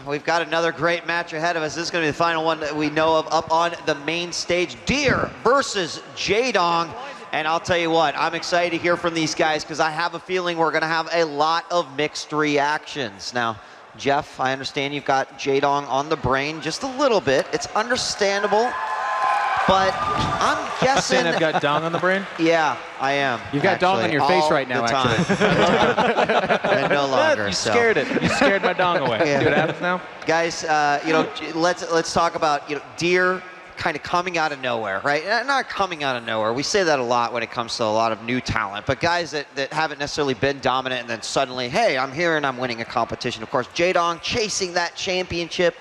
We've got another great match ahead of us. This is going to be the final one that we know of up on the main stage. Deer versus Jaedong. And I'll tell you what, I'm excited to hear from these guys because I have a feeling we're going to have a lot of mixed reactions. Now, Jeff, I understand you've got Jaedong on the brain just a little bit. It's understandable, but I'm guessing... Saying I've got Dong on the brain? Yeah, I am. You've got Dong on your face right now, actually. And no longer. You scared it. You scared my Dong away. Yeah. See what happens now? Guys, you know, let's talk about, you know, Deer kind of coming out of nowhere, right? Not coming out of nowhere. We say that a lot when it comes to a lot of new talent, but guys that haven't necessarily been dominant and then suddenly, hey, I'm here and I'm winning a competition. Of course, Jaedong chasing that championship.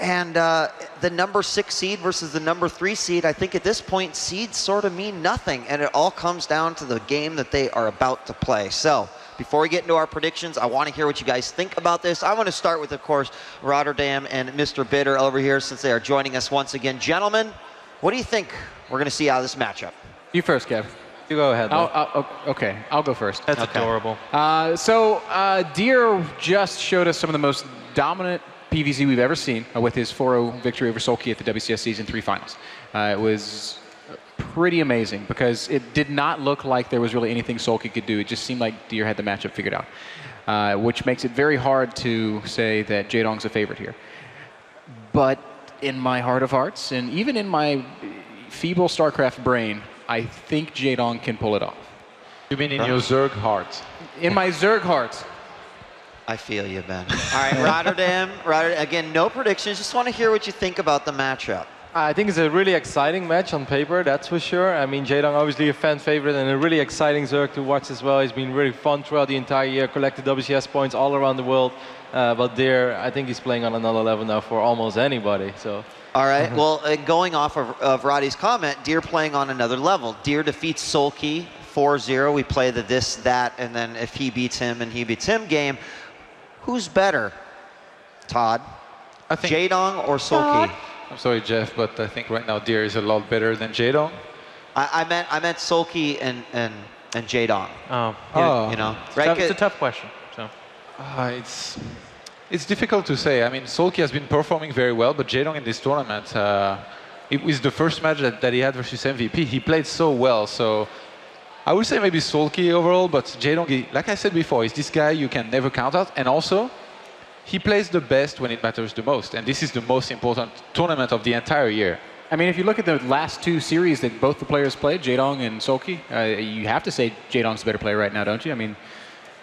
And the number 6 seed versus the number 3 seed, I think at this point, seeds sort of mean nothing. And it all comes down to the game that they are about to play. So before we get into our predictions, I want to hear what you guys think about this. I want to start with, of course, Rotterdam and Mr. Bitter over here since they are joining us once again. Gentlemen, what do you think we're going to see out of this matchup? You first, Kev. You go ahead. Okay, I'll go first. That's adorable. Deer just showed us some of the most dominant PVZ we've ever seen with his 4-0 victory over Soulkey at the WCS Season 3 finals. It was pretty amazing because it did not look like there was really anything Soulkey could do. It just seemed like Deer had the matchup figured out, which makes it very hard to say that Jaedong's a favorite here. But in my heart of hearts, and even in my feeble StarCraft brain, I think Jaedong can pull it off. You mean in your Zerg heart? In my Zerg heart. I feel you, Ben. All right, Rotterdam, again, no predictions. Just want to hear what you think about the matchup. I think it's a really exciting match on paper, that's for sure. I mean, Jaedong obviously a fan favorite and a really exciting Zerg to watch as well. He's been really fun throughout the entire year, collected WCS points all around the world. But Deer, I think he's playing on another level now for almost anybody. So. All right, well, going off of Roddy's comment, Deer playing on another level. Deer defeats Soulkey 4-0. We play the this, that, and then if he beats him and he beats him game. Who's better, Todd? I think Jaedong or Soulkey? I'm sorry, Jeff, but I think right now Deer is a lot better than Jaedong. I meant Soulkey and Jaedong. Oh, you know, right? It's a tough question. So. It's difficult to say. I mean, Soulkey has been performing very well, but Jaedong in this tournament, it was the first match that he had versus MVP. He played so well, so I would say maybe Soulkey overall, but Jaedong, like I said before, is this guy you can never count out, and also he plays the best when it matters the most, and this is the most important tournament of the entire year. I mean, if you look at the last two series that both the players played, Jaedong and Soulkey, you have to say Jaedong's the better player right now, don't you? I mean,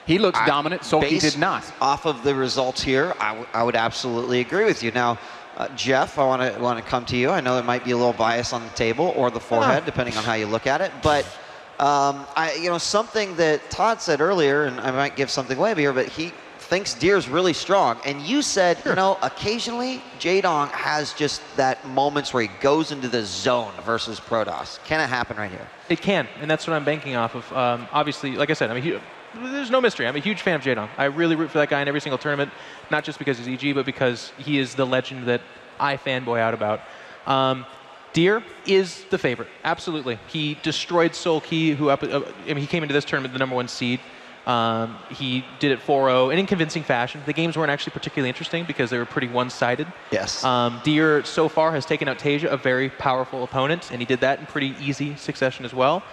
he looks dominant. Soulkey did not. Off of the results here, I would absolutely agree with you. Now, Jeff, I want to come to you. I know there might be a little bias on the table or the forehead, depending on how you look at it. But something that Todd said earlier, and I might give something away here, but he thinks Deer's really strong. And you said, occasionally Jaedong has just that moments where he goes into the zone versus Protoss. Can it happen right here? It can, and that's what I'm banking off of. Obviously, like I said, there's no mystery. I'm a huge fan of Jaedong. I really root for that guy in every single tournament, not just because he's EG, but because he is the legend that I fanboy out about. Deer is the favorite, absolutely. He destroyed Soulkey, who he came into this tournament the #1 seed. He did it 4-0 and in convincing fashion. The games weren't actually particularly interesting because they were pretty one-sided. Yes. Deer so far has taken out Tasia, a very powerful opponent, and he did that in pretty easy succession as well.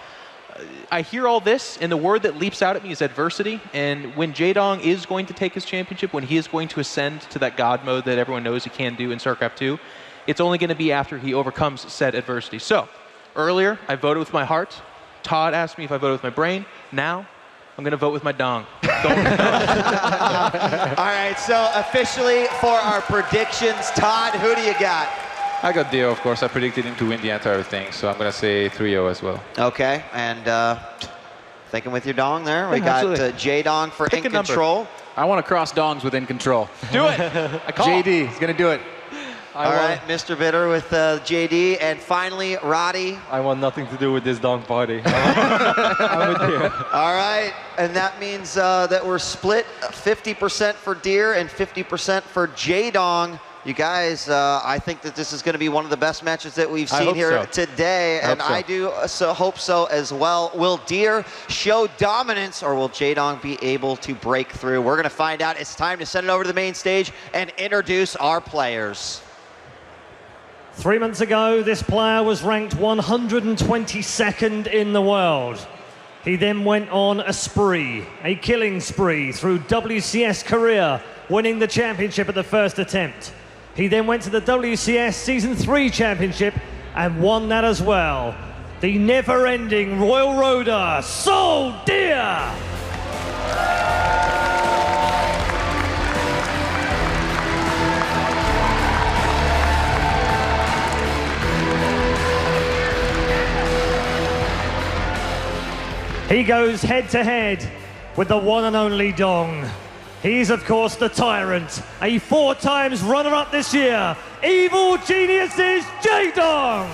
I hear all this, and the word that leaps out at me is adversity. And when Jaedong is going to take his championship, when he is going to ascend to that god mode that everyone knows he can do in Starcraft 2, it's only going to be after he overcomes said adversity. So, earlier, I voted with my heart. Todd asked me if I voted with my brain. Now, I'm going to vote with my dong. All right, so officially for our predictions, Todd, who do you got? I got Deer, of course. I predicted him to win the entire thing, so I'm going to say 3-0 as well. Okay, and thinking with your dong there, we got Jaedong for In Control. I want to cross dongs with In Control. Do it. JD is going to do it. All right, Mr. Bitter with JD, and finally, Roddy. I want nothing to do with this dong party. I'm with Deer. All right, and that means that we're split 50% for Deer and 50% for Jaedong. You guys, I think that this is going to be one of the best matches that we've seen here today, and I do hope so as well. Will Deer show dominance, or will Jaedong be able to break through? We're going to find out. It's time to send it over to the main stage and introduce our players. 3 months ago, this player was ranked 122nd in the world. He then went on a spree, a killing spree, through WCS Korea, winning the championship at the first attempt. He then went to the WCS Season 3 Championship and won that as well. The never-ending Royal Roader, Soul Deer! He goes head-to-head with the one and only Dong. He's, of course, the Tyrant, a 4 times runner-up this year. Evil Geniuses Jaedong!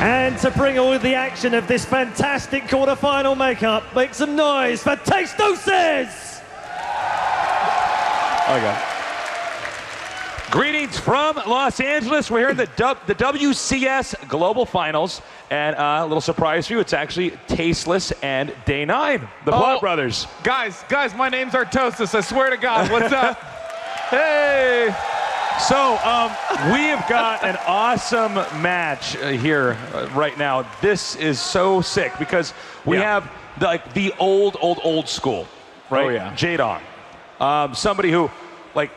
And to bring all the action of this fantastic quarterfinal makeup, make some noise for Taste-Doses! Okay. Greetings from Los Angeles. We're here in the WCS Global Finals. And a little surprise for you, it's actually Tasteless and Day 9, the Plot Brothers. Guys, my names are Toastus. I swear to God, what's up? Hey! So, we have got an awesome match here right now. This is so sick because we have the old school, right? Oh, yeah. Jaedong. Somebody who, like,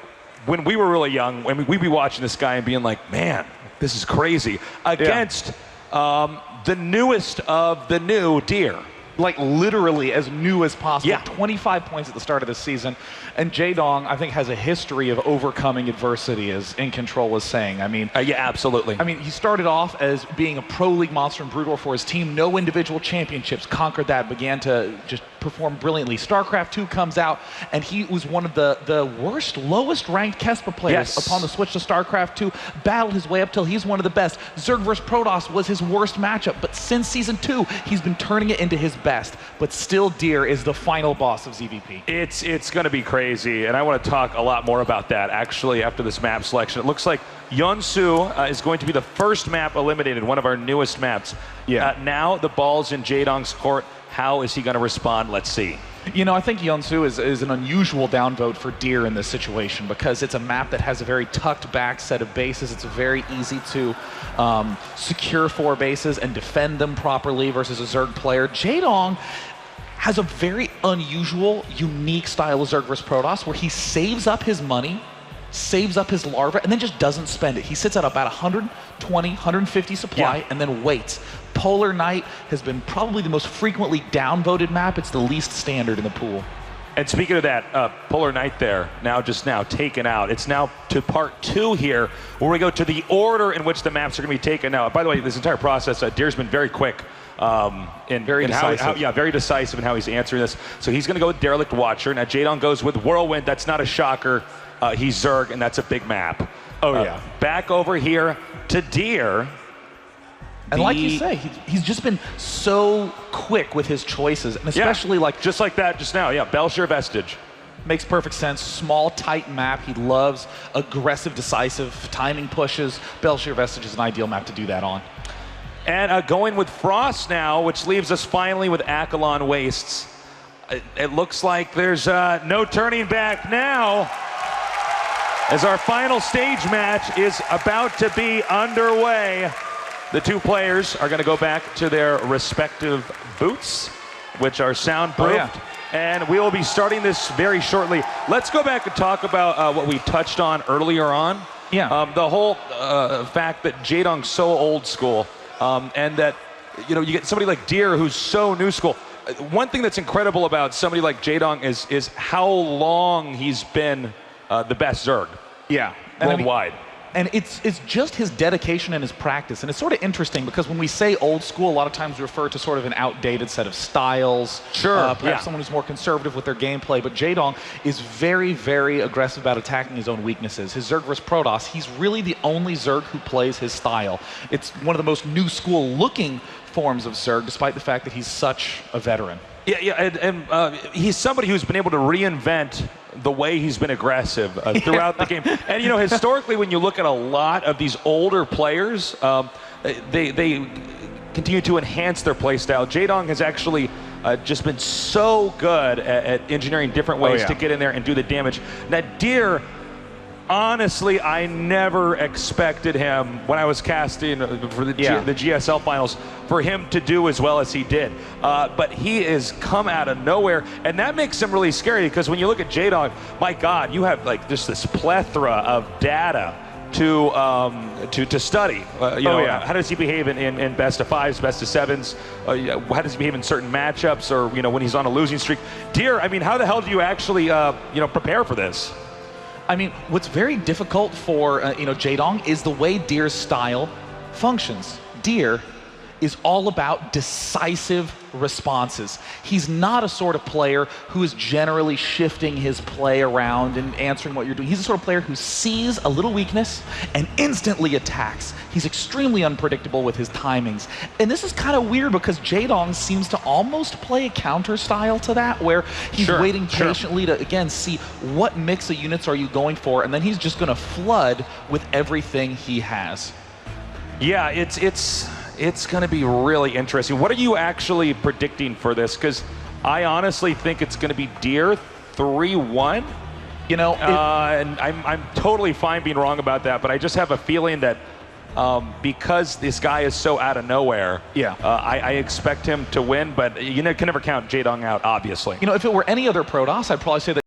when we were really young, we'd be watching this guy and being like, man, this is crazy. Against the newest of the new Deer. Like literally as new as possible. Yeah. 25 points at the start of the season. And Jaedong, I think, has a history of overcoming adversity, as In Control was saying. I mean, yeah, absolutely. I mean, he started off as being a pro league monster and Brood War for his team. No individual championships, conquered that, began to just perform brilliantly. Starcraft 2 comes out, and he was one of the lowest ranked Kespa players upon the switch to Starcraft 2. Battled his way up till he's one of the best. Zerg vs Protoss was his worst matchup, but since Season 2, he's been turning it into his best. But still, Deer is the final boss of ZVP. It's going to be crazy, and I want to talk a lot more about that, actually, after this map selection. It looks like Yeonsu is going to be the first map eliminated, one of our newest maps. Yeah. Now the ball's in Jaedong's court. How is he going to respond? Let's see. You know, I think Yeonsu is an unusual downvote for Deer in this situation because it's a map that has a very tucked back set of bases. It's very easy to secure 4 bases and defend them properly versus a Zerg player. Jaedong has a very unusual, unique style of Zerg vs Protoss where he saves up his money, saves up his larva, and then just doesn't spend it. He sits at about 120, 150 supply and then waits. Polar Knight has been probably the most frequently downvoted map. It's the least standard in the pool. And speaking of that, Polar Knight there, now taken out. It's now to part 2 here, where we go to the order in which the maps are going to be taken out. By the way, this entire process, Deer's been very quick. Very decisive. Very decisive in how he's answering this. So he's going to go with Derelict Watcher. Now Jaedong goes with Whirlwind. That's not a shocker. He's Zerg, and that's a big map. Back over here to Deer. And like you say, he's just been so quick with his choices, and especially just like that just now. Yeah, Belshire Vestige. Makes perfect sense. Small, tight map. He loves aggressive, decisive timing pushes. Belshire Vestige is an ideal map to do that on. And going with Frost now, which leaves us finally with Akalon Wastes. It looks like there's no turning back now, as our final stage match is about to be underway. The 2 players are going to go back to their respective booths, which are soundproofed. And we will be starting this very shortly. Let's go back and talk about what we touched on earlier on. The whole fact that Jaedong's so old school, and that you get somebody like Deer who's so new school. One thing that's incredible about somebody like Jaedong is how long he's been the best Zerg. Worldwide. And it's just his dedication and his practice. And it's sort of interesting because when we say old school, a lot of times we refer to sort of an outdated set of styles. Perhaps someone who's more conservative with their gameplay. But Jaedong is very, very aggressive about attacking his own weaknesses. His Zerg vs Protoss, he's really the only Zerg who plays his style. It's one of the most new school looking forms of Zerg, despite the fact that he's such a veteran. And he's somebody who's been able to reinvent the way he's been aggressive throughout the game. And historically, when you look at a lot of these older players, they continue to enhance their play style. Jaedong has actually just been so good at engineering different ways to get in there and do the damage. Now, Deer, honestly, I never expected him when I was casting for the GSL finals for him to do as well as he did. But he has come out of nowhere, and that makes him really scary because when you look at Jaedong, my God, you have just this plethora of data to study. How does he behave in best of 5s, best of 7s? How does he behave in certain matchups, or when he's on a losing streak? Deer, I mean, how the hell do you actually prepare for this? I mean, what's very difficult for Jaedong is the way Deer's style functions. Deer is all about decisive responses. He's not a sort of player who is generally shifting his play around and answering what you're doing. He's the sort of player who sees a little weakness and instantly attacks. He's extremely unpredictable with his timings. And this is kind of weird because Jaedong seems to almost play a counter style to that, where he's waiting patiently to, again, see what mix of units are you going for, and then he's just going to flood with everything he has. Yeah, it's going to be really interesting. What are you actually predicting for this? Because I honestly think it's going to be Deer 3-1. And I'm totally fine being wrong about that, but I just have a feeling that because this guy is so out of nowhere, I expect him to win, but you can never count Jaedong out, obviously. If it were any other Protoss, I'd probably say that